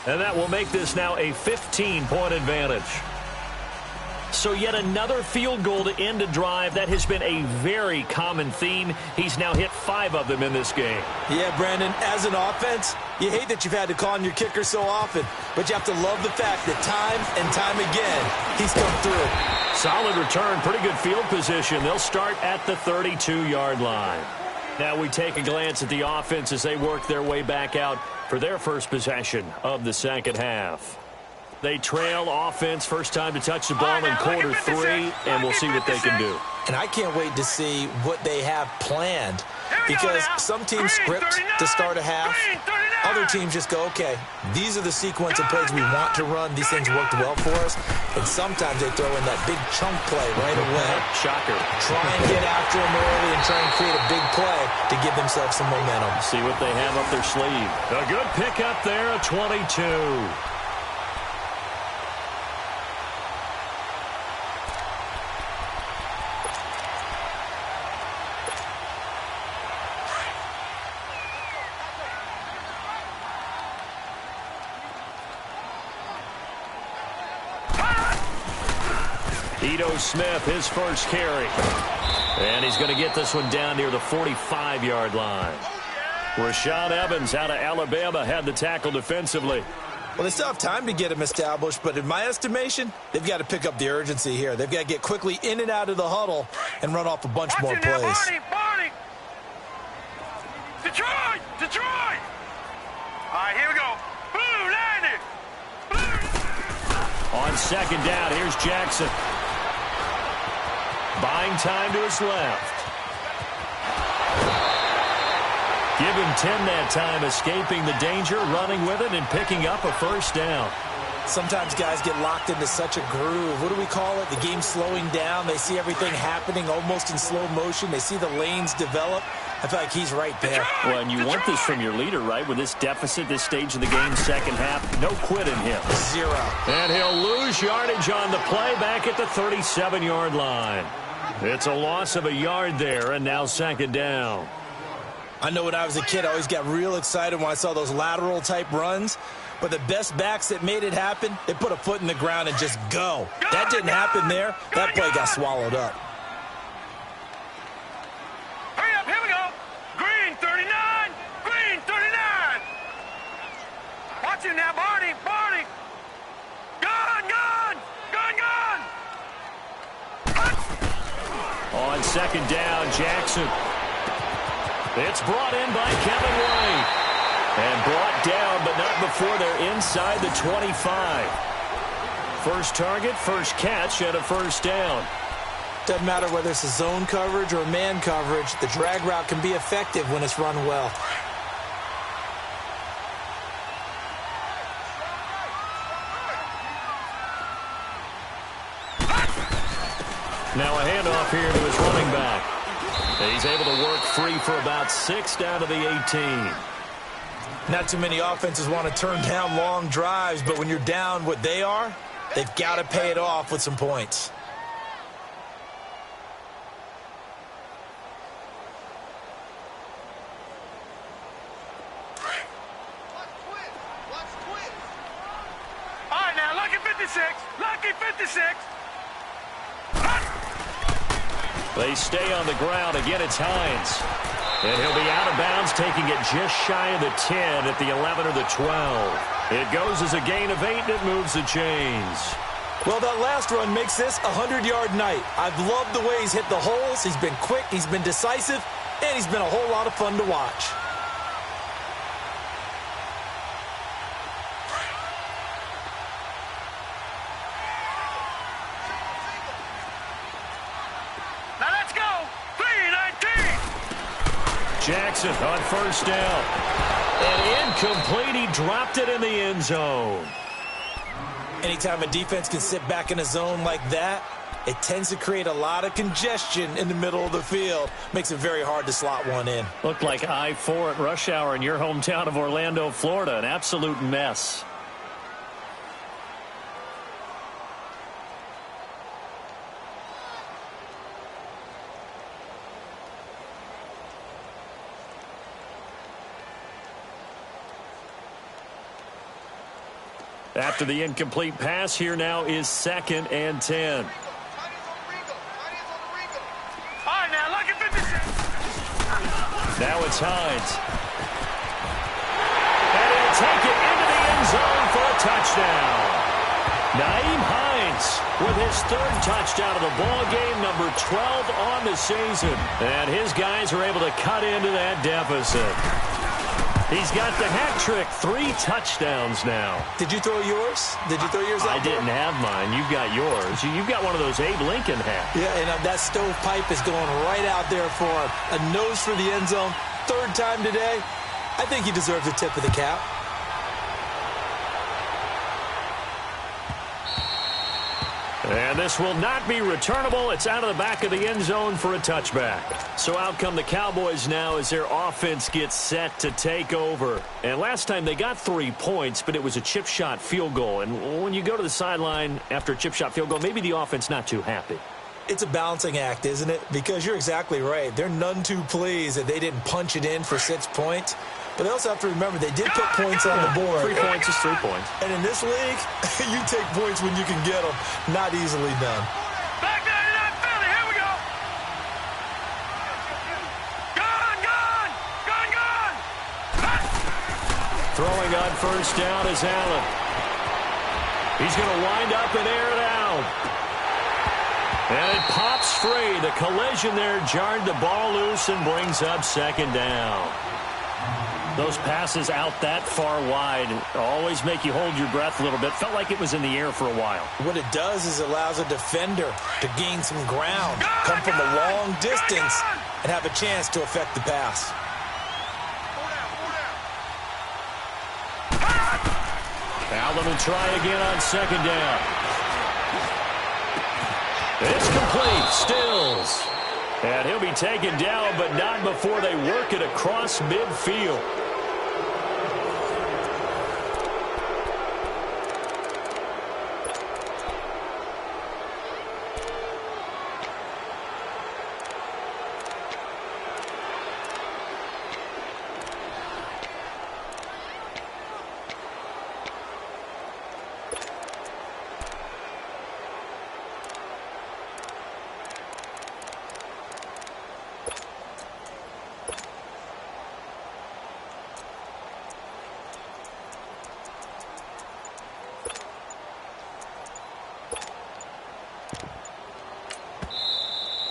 And that will make this now a 15-point advantage. So yet another field goal to end a drive. That has been a very common theme. He's now hit 5 of them in this game. Yeah, Brandon, as an offense, you hate that you've had to call on your kicker so often, but you have to love the fact that time and time again, he's come through. Solid return, pretty good field position. They'll start at the 32-yard line. Now we take a glance at the offense as they work their way back out for their first possession of the second half. They trail offense, first time to touch the ball in quarter 3, and we'll see what they can do. And I can't wait to see what they have planned, because some teams script to start a half. Other teams just go, okay, these are the sequence of plays we want to run. These things worked well for us. And sometimes they throw in that big chunk play right away. Shocker. Try and get after them early and try and create a big play to give themselves some momentum. See what they have up their sleeve. A good pickup there, a 22. Smith, his first carry. And he's going to get this one down near the 45-yard line. Rashad Evans out of Alabama had the tackle defensively. Well, they still have time to get him established, but in my estimation, they've got to pick up the urgency here. They've got to get quickly in and out of the huddle and run off a bunch more plays. Barney! Detroit! Detroit! All right, here we go. Blue, 90! Blue. On second down, here's Jackson. Buying time to his left. Give him 10 that time, escaping the danger, running with it, and picking up a first down. Sometimes guys get locked into such a groove. What do we call it? The game slowing down. They see everything happening almost in slow motion. They see the lanes develop. I feel like he's right there. Well, and you want this from your leader, right? With this deficit, this stage of the game, second half, no quit in him. 0. And he'll lose yardage on the play back at the 37-yard line. It's a loss of a yard there, and now second down. I know when I was a kid, I always got real excited when I saw those lateral-type runs. But the best backs that made it happen, they put a foot in the ground and just go. That didn't happen there. That play got swallowed up. Hurry up, here we go. Green 39, green 39. Watch him now, Barney, Barney. Gun, gun, gun, gun. On second down, Jackson. It's brought in by Kevin White. And brought down, but not before they're inside the 25. First target, first catch, and a first down. Doesn't matter whether it's a zone coverage or man coverage, the drag route can be effective when it's run well. Now a handoff here to his running back. And he's able to work free for about 6 down to the 18. Not too many offenses want to turn down long drives, but when you're down what they are, they've got to pay it off with some points. All right, now, lucky 56, lucky 56. They stay on the ground. Again, it's Hines. And he'll be out of bounds, taking it just shy of the 10 at the 11 or the 12. It goes as a gain of 8, and it moves the chains. Well, that last run makes this a 100-yard night. I've loved the way he's hit the holes. He's been quick, he's been decisive, and he's been a whole lot of fun to watch. Jackson on first down. And incomplete. He dropped it in the end zone. Anytime a defense can sit back in a zone like that, it tends to create a lot of congestion in the middle of the field. Makes it very hard to slot one in. Looked like I-4 at rush hour in your hometown of Orlando, Florida. An absolute mess. After the incomplete pass, here now is 2nd and 10. All right, now, look at 56. Now it's Hines. And he'll take it into the end zone for a touchdown. Nyheim Hines with his 3rd touchdown of the ball game, number 12 on the season. And his guys are able to cut into that deficit. He's got the hat trick, 3 touchdowns now. Did you throw yours? Did you throw yours out I didn't have mine. You've got yours. You've got one of those Abe Lincoln hats. Yeah, and that stovepipe is going right out there for him. A nose for the end zone. 3rd time today. I think he deserves a tip of the cap. And this will not be returnable. It's out of the back of the end zone for a touchback. So out come the Cowboys now as their offense gets set to take over. And last time they got 3 points, but it was a chip shot field goal. And when you go to the sideline after a chip shot field goal, maybe the offense not too happy. It's a balancing act, isn't it? Because you're exactly right. They're none too pleased that they didn't punch it in for 6 points. But they also have to remember they did put points on the board. 3 points is 3 points. And in this league, you take points when you can get them. Not easily done. Back 99 Philly, here we go. Gone, gone, gone, gone. Throwing on 1st down is Allen. He's going to wind up and air it out. And it pops free. The collision there jarred the ball loose and brings up 2nd down. Those passes out that far wide always make you hold your breath a little bit. Felt like it was in the air for a while. What it does is it allows a defender to gain some ground, come from a long distance, and have a chance to affect the pass. Allen will try again on 2nd down. It's complete. Stills. And he'll be taken down, but not before they work it across midfield.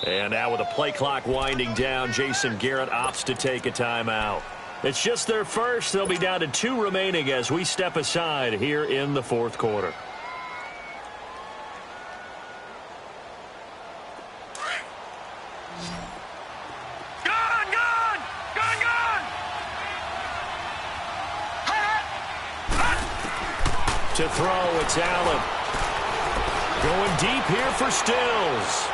And now with the play clock winding down, Jason Garrett opts to take a timeout. It's just their first. They'll be down to 2 remaining as we step aside here in the 4th quarter. Gone, gone, gone, gone. To throw, it's Allen. Going deep here for Stills.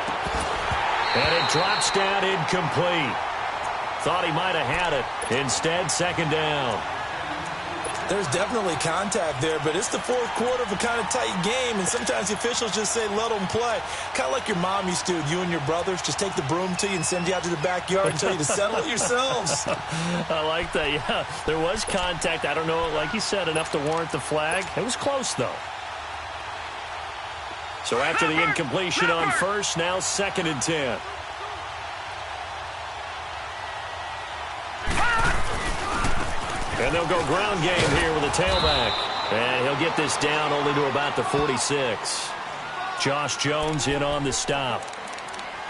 And it drops down incomplete. Thought he might have had it. Instead, 2nd down. There's definitely contact there, but it's the 4th quarter of a kind of tight game, and sometimes the officials just say, let them play. Kind of like your mom used to, you and your brothers, just take the broom to you and send you out to the backyard and tell you to settle it yourselves. I like that, yeah. There was contact. I don't know, like you said, enough to warrant the flag. It was close, though. So after the incompletion on 1st, now 2nd and 10. And they'll go ground game here with a tailback. And he'll get this down only to about the 46. Josh Jones in on the stop.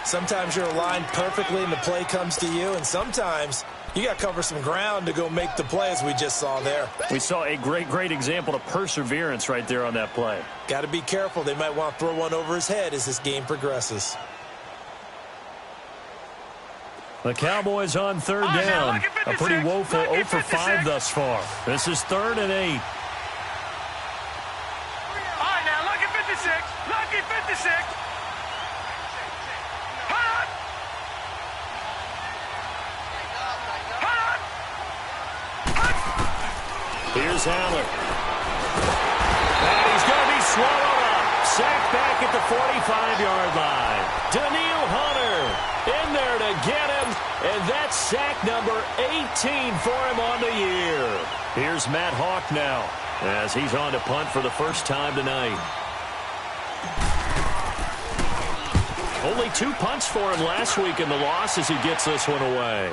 Sometimes you're aligned perfectly and the play comes to you, and sometimes you got to cover some ground to go make the play, as we just saw there. We saw a great example of perseverance right there on that play. Got to be careful. They might want to throw one over his head as this game progresses. The Cowboys on 3rd down. A pretty woeful 0 for 5 thus far. This is 3rd and 8. All right, now, lucky 56. Lucky 56. Here's Allen. And he's going to be swallowed up. Sacked back at the 45-yard line. Daniil Hunter in there to get him. And that's sack number 18 for him on the year. Here's Matt Hawk now as he's on to punt for the first time tonight. Only 2 punts for him last week in the loss as he gets this one away.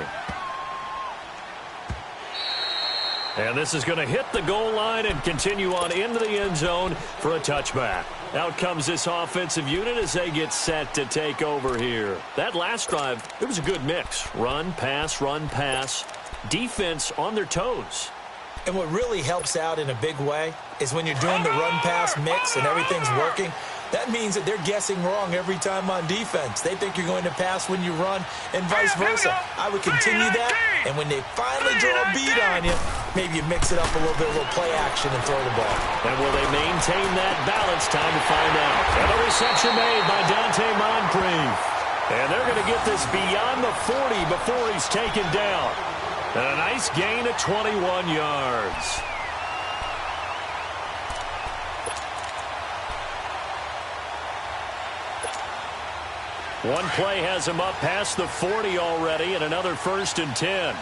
And this is going to hit the goal line and continue on into the end zone for a touchback. Out comes this offensive unit as they get set to take over here. That last drive, it was a good mix. Run, pass, defense on their toes. And what really helps out in a big way is when you're doing the run-pass mix and everything's working, that means that they're guessing wrong every time on defense. They think you're going to pass when you run and vice versa. I would continue that, and when they finally draw a beat on you, maybe you mix it up a little bit, a little play action and throw the ball. And will they maintain that balance? Time to find out. And a reception made by Dante Moncrief. And they're going to get this beyond the 40 before he's taken down. And a nice gain of 21 yards. One play has him up past the 40 already, and another 1st and 10.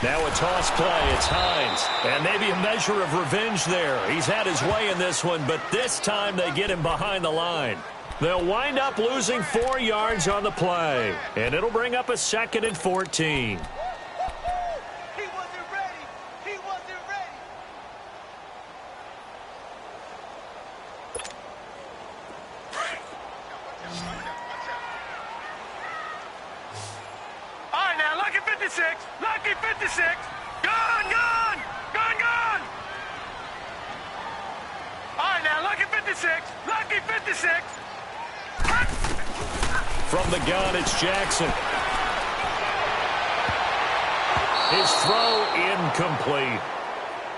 Now a toss play. It's Hines. And maybe a measure of revenge there. He's had his way in this one, but this time they get him behind the line. They'll wind up losing 4 yards on the play. And it'll bring up a 2nd and 14. Lucky 56. Gone, gone. Gone, gone. All right, now, lucky 56. Lucky 56. From the gun, it's Jackson. His throw incomplete.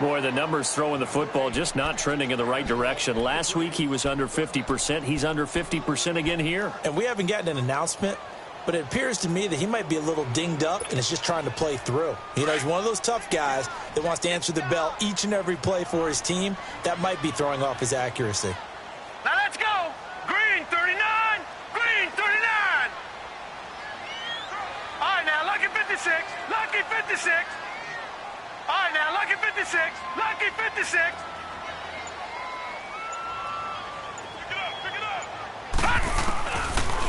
Boy, the numbers throwing the football just not trending in the right direction. Last week he was under 50%. He's under 50% again here. And we haven't gotten an announcement, but it appears to me that he might be a little dinged up and is just trying to play through. You know, he's one of those tough guys that wants to answer the bell each and every play for his team. That might be throwing off his accuracy. Now let's go. Green 39. Green 39. All right, now, lucky 56. Lucky 56. All right, now, lucky 56. Lucky 56. Pick it up.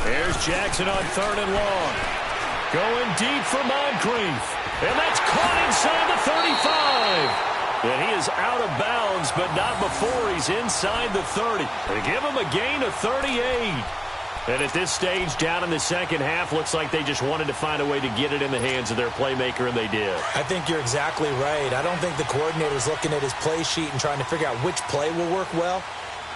There's Jackson on 3rd and long. Going deep for Moncrief. And that's caught inside the 35. And he is out of bounds, but not before he's inside the 30. They give him a gain of 38. And at this stage, down in the second half, looks like they just wanted to find a way to get it in the hands of their playmaker, and they did. I think you're exactly right. I don't think the coordinator's looking at his play sheet and trying to figure out which play will work well.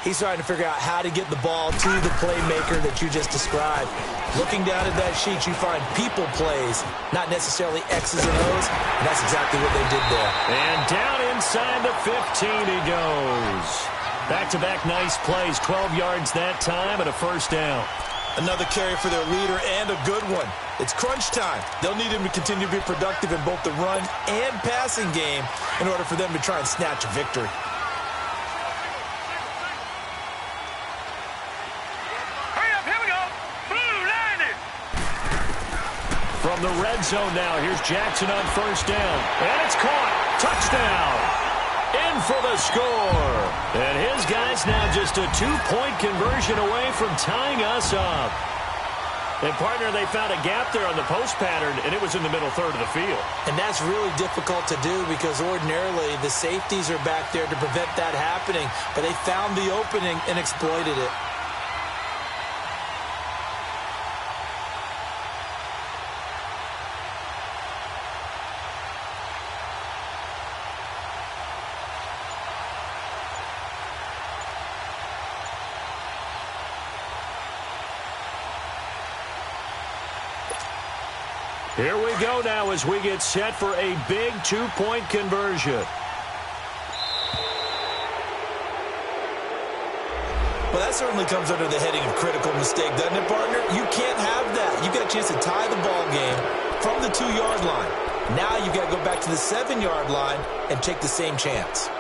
He's trying to figure out how to get the ball to the playmaker that you just described. Looking down at that sheet, you find people plays, not necessarily X's and O's, and that's exactly what they did there. And down inside the 15 he goes. Back-to-back nice plays, 12 yards that time and a first down. Another carry for their leader and a good one. It's crunch time. They'll need him to continue to be productive in both the run and passing game in order for them to try and snatch a victory. Hurry up, here we go. Blue landed. From the red zone now, here's Jackson on first down. And it's caught. Touchdown. In for the score. And his guys now just a 2-point conversion away from tying us up. And, partner, they found a gap there on the post pattern, and it was in the middle third of the field. And that's really difficult to do because ordinarily the safeties are back there to prevent that happening. But they found the opening and exploited it. Here we go now as we get set for a big 2-point conversion. Well, that certainly comes under the heading of critical mistake, doesn't it, partner? You can't have that. You got a chance to tie the ball game from the 2-yard line. Now you got to go back to the 7-yard line and take the same chance.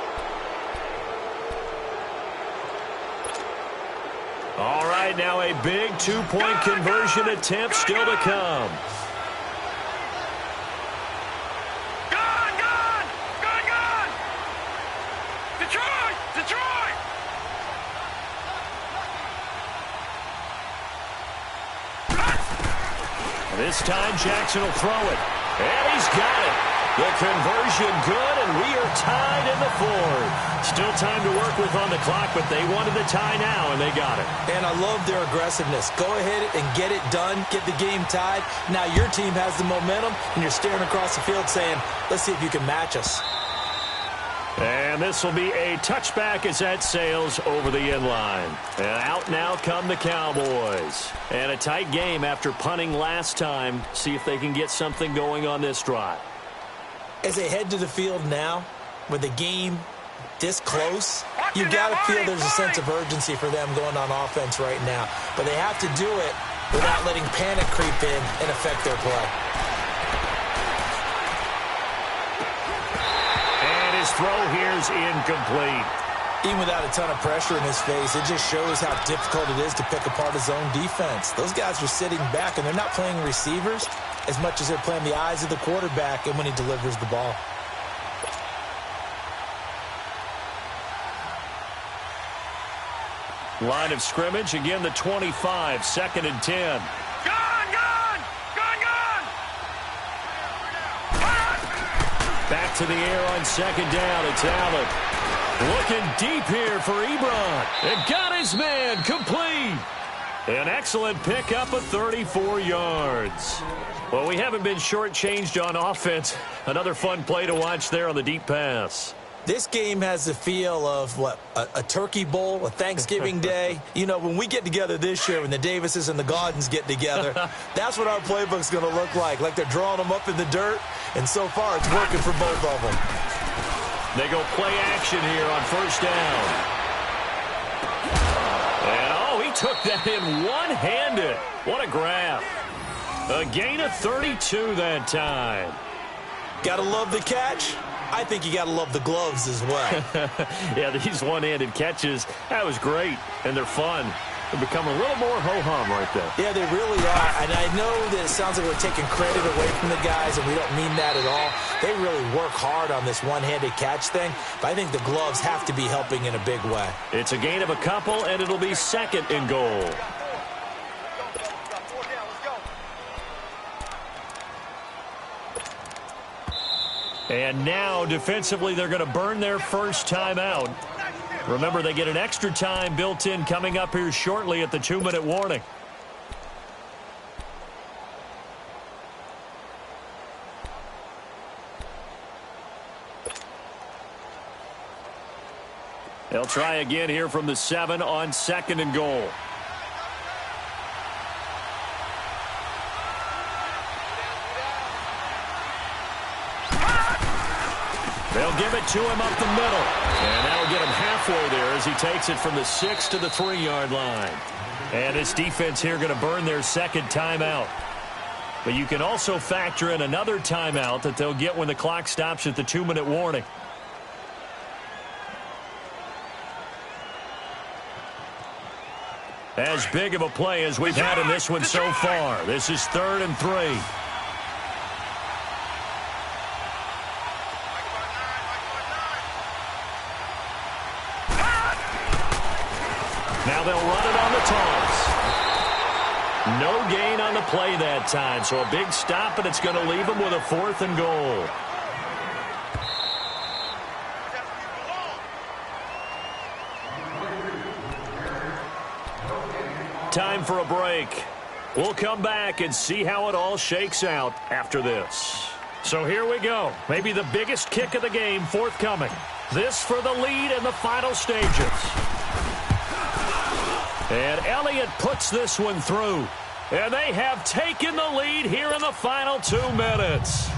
All right, now a big 2-point conversion attempt still to come. Detroit! This time Jackson will throw it. And he's got it. The conversion good, and we are tied in the fourth. Still time to work with on the clock, but they wanted the tie now, and they got it. And I love their aggressiveness. Go ahead and get it done. Get the game tied. Now your team has the momentum, and you're staring across the field saying, let's see if you can match us. And this will be a touchback as that sails over the end line. And out now come the Cowboys. And a tight game after punting last time. See if they can get something going on this drive. As they head to the field now, with the game this close, you've got to feel there's a sense of urgency for them going on offense right now. But they have to do it without letting panic creep in and affect their play. And his throw here is incomplete. Even without a ton of pressure in his face, it just shows how difficult it is to pick apart his own defense. Those guys are sitting back, and they're not playing receivers as much as they're playing the eyes of the quarterback and when he delivers the ball. Line of scrimmage, again the 25, 2nd and 10. Back to the air on 2nd down. It's Allen. Looking deep here for Ebron. And got his man complete. An excellent pickup of 34 yards. Well, we haven't been shortchanged on offense. Another fun play to watch there on the deep pass. This game has the feel of, a turkey bowl, a Thanksgiving day. You know, when we get together this year, when the Davises and the Gaudens get together, that's what our playbook's going to look like they're drawing them up in the dirt, and so far it's working for both of them. They go play action here on 1st down. And, he took that in one-handed. What a grab. A gain of 32 that time. Gotta love the catch. I think you gotta love the gloves as well. Yeah, these one-handed catches, that was great, and they're fun. They're becoming a little more ho-hum right there. Yeah, they really are, and I know that it sounds like we're taking credit away from the guys, and we don't mean that at all. They really work hard on this one-handed catch thing, but I think the gloves have to be helping in a big way. It's a gain of a couple, and it'll be 2nd and goal. And now, defensively, they're going to burn their first timeout. Remember, they get an extra time built in coming up here shortly at the 2-minute warning. They'll try again here from the 7 on 2nd and goal. They'll give it to him up the middle. And that'll get him halfway there as he takes it from the 6 to the 3-yard line. And this defense here going to burn their 2nd timeout. But you can also factor in another timeout that they'll get when the clock stops at the 2-minute warning. As big of a play as we've had in this one so far. This is 3rd and 3. Now they'll run it on the toss. No gain on the play that time, so a big stop, and it's going to leave them with a 4th and goal. Time for a break. We'll come back and see how it all shakes out after this. So here we go. Maybe the biggest kick of the game forthcoming. This for the lead in the final stages. And Elliott puts this one through. And they have taken the lead here in the final 2 minutes.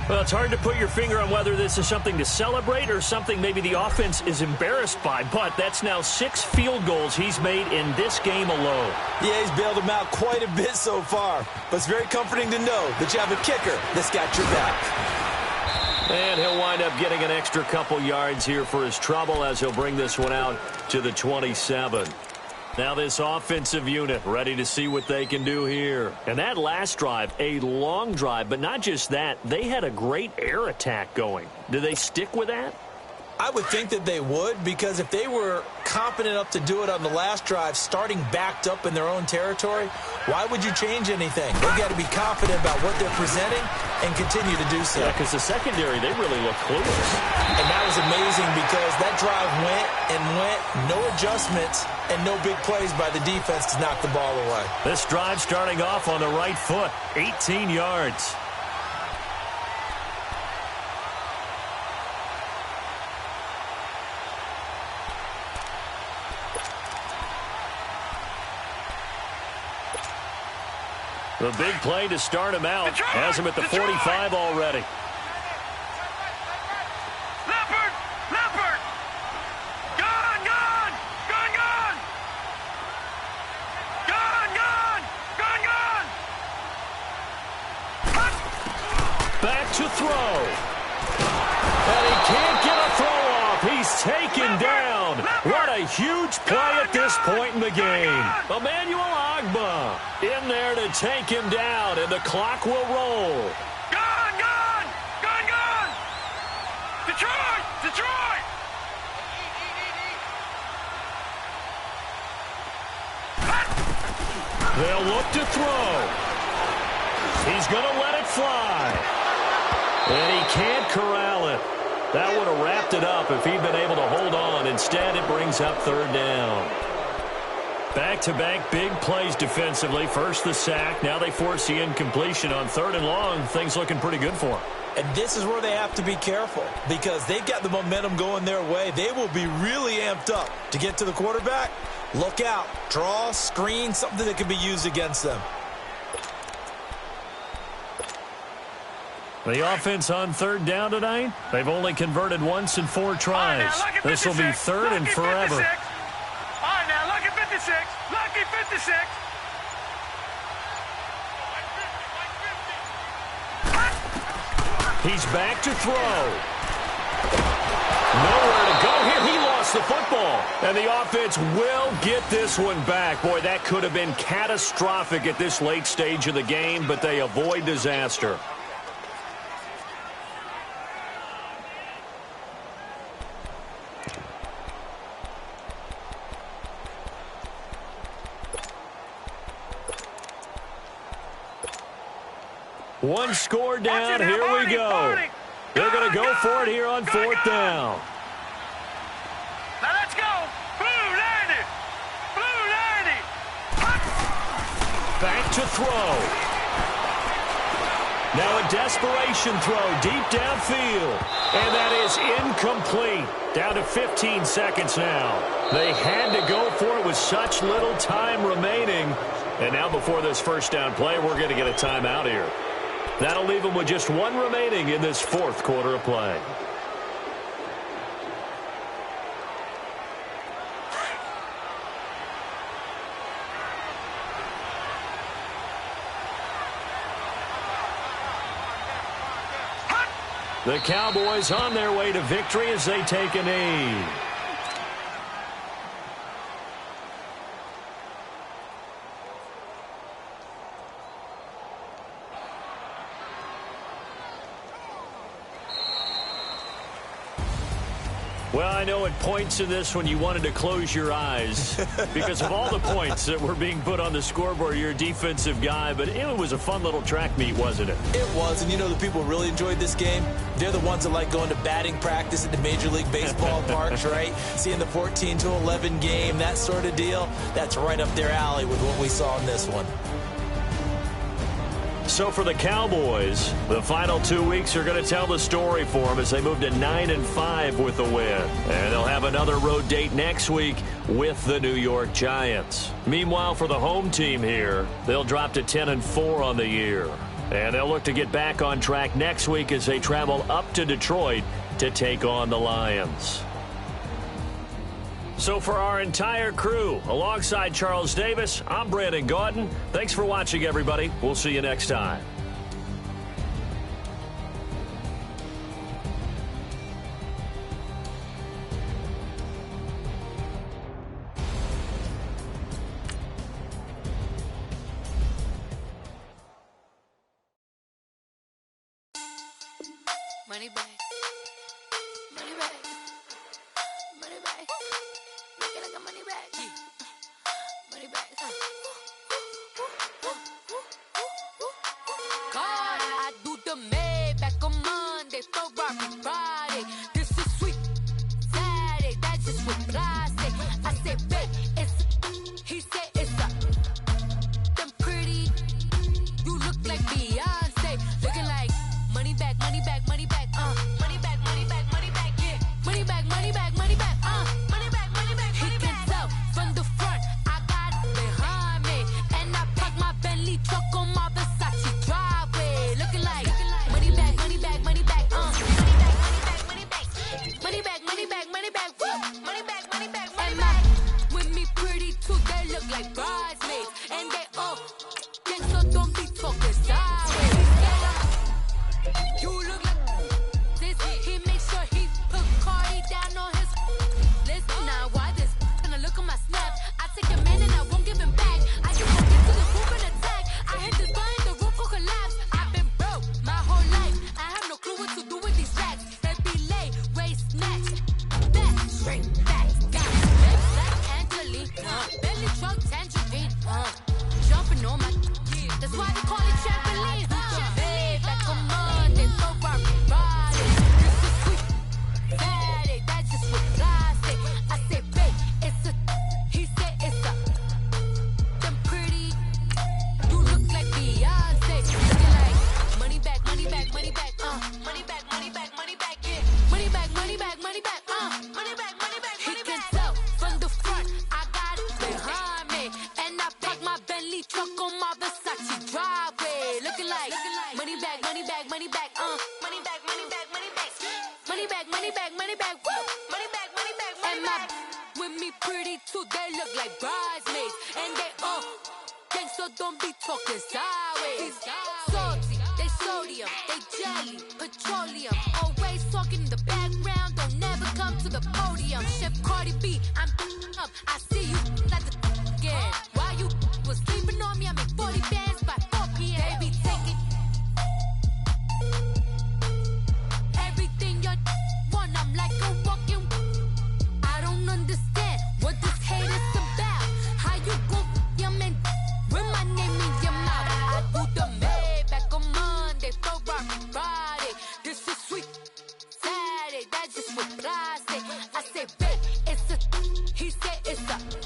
Well, it's hard to put your finger on whether this is something to celebrate or something maybe the offense is embarrassed by, but that's now 6 field goals he's made in this game alone. Yeah, he's bailed them out quite a bit so far, but it's very comforting to know that you have a kicker that's got your back. And he'll wind up getting an extra couple yards here for his trouble as he'll bring this one out to the 27. Now this offensive unit ready to see what they can do here. And that last drive, a long drive, but not just that. They had a great air attack going. Do they stick with that? I would think that they would, because if they were confident enough to do it on the last drive, starting backed up in their own territory, why would you change anything? They've got to be confident about what they're presenting and continue to do so. Yeah, because the secondary, they really look clueless. And that was amazing because that drive went and went, no adjustments, and no big plays by the defense to knock the ball away. This drive starting off on the right foot, 18 yards. The big play to start him out has him at the 45 already. Leopard! Leopard! Gone! Gone! Gone! Gone! Gone! Gone! Gone! Gone! Back to throw. And he can't get a throw off. He's taken down. What a huge play at this point in the game. Emmanuel Agba in there to take him down, and the clock will roll. Gone! Gone! Gone! Gone! Detroit! Detroit! They'll look to throw. He's going to let it fly. And he can't corral it. That would have wrapped it up if he'd been able to hold on. Instead, it brings up third down. Back-to-back big plays defensively. First the sack. Now they force the incompletion on 3rd and long. Things looking pretty good for them. And this is where they have to be careful because they've got the momentum going their way. They will be really amped up to get to the quarterback. Look out. Draw, screen, something that can be used against them. The offense on 3rd down tonight, they've only converted once in 4 tries. This will be 3rd and forever. All right, now, lucky 56. Lucky 56. He's back to throw. Nowhere to go here. He lost the football. And the offense will get this one back. Boy, that could have been catastrophic at this late stage of the game, but they avoid disaster. One score down. Here we go. They're going to go for it here on 4th down. Now let's go. Blue 90. Blue 90. Back to throw. Now a desperation throw deep downfield. And that is incomplete. Down to 15 seconds now. They had to go for it with such little time remaining. And now before this first down play, we're going to get a timeout here. That'll leave them with just 1 remaining in this 4th quarter of play. The Cowboys on their way to victory as they take a knee. Well, I know at points in this when you wanted to close your eyes because of all the points that were being put on the scoreboard. You're a defensive guy, but it was a fun little track meet, wasn't it? It was, and you know the people who really enjoyed this game? They're the ones that like going to batting practice at the Major League Baseball parks, right? Seeing the 14-11 game, that sort of deal. That's right up their alley with what we saw in this one. So for the Cowboys, the final 2 weeks are going to tell the story for them as they move to 9-5 with the win. And they'll have another road date next week with the New York Giants. Meanwhile, for the home team here, they'll drop to 10-4 on the year. And they'll look to get back on track next week as they travel up to Detroit to take on the Lions. So for our entire crew, alongside Charles Davis, I'm Brandon Gaudin. Thanks for watching, everybody. We'll see you next time. Money back. Money back. Money back. Make it like a money back. Money back. God, I do the Maybach on Monday, Ferrari Friday. This is sweet Saturday, that's just what I say. I say, babe, it's, he said it's a, them pretty, you look like Beyonce, looking like money back, money back, money back, money back, money back, money back, yeah, money back, money back, money back, money back, money back, money back. He can tell from the front, I got it behind me, and I park my Bentley truck on my Versace driveway, looking like money back, money back, money back, money back, money back, money back, money back, money back, money back, woo, money back, money back, money back. With me pretty too, they look like bridesmaids, and they all think so don't be talking sideways. You look like this. He makes sure he put Cardi down on his list. Now why this? Gonna look at my snap. I take a man and I won't give him back. I just won't get to the roof and attack. I hit this button, the roof will collapse. I've been broke my whole life. I have no clue what to do with these racks. Baby lay, waist snatch, back, straight back, got lips like Angelina, belly truck tangerine, jumping on my. That's why they call it trampoline. Back on Monday, Ferrari Friday. This is sweet Saturday, that's just what I say. I say, babe, it's a, he said it's a, them pretty, you look like Beyonce, looking like money back, money back, money back, money back, money back, money back, yeah, money back, money back, money back, money back, money back. He can tell from the front, I got it behind me, and I park my Bentley truck on my Versace driveway, looking like money back, money back, money back, money back, money back, money back, money back, money back, money back, woo, money back, money back, money back. With me pretty too, they look like bridesmaids, and they all think so don't be talking sideways. Salty, they sodium, they jelly, petroleum, always talking in the background, don't never come to the podium. Chef Cardi B, I'm up, I see you like the again. Why you was sleeping on me? I make 40 bands by 4 p.m. They be taking everything you want. I'm like a walking. I don't understand what this hate is about. How you go your man with my name in your mouth? I do the Maybach on Monday, Ferrari Friday. This is sweet Saturday, that's just what I say. I say, babe, it's a, he said it's a.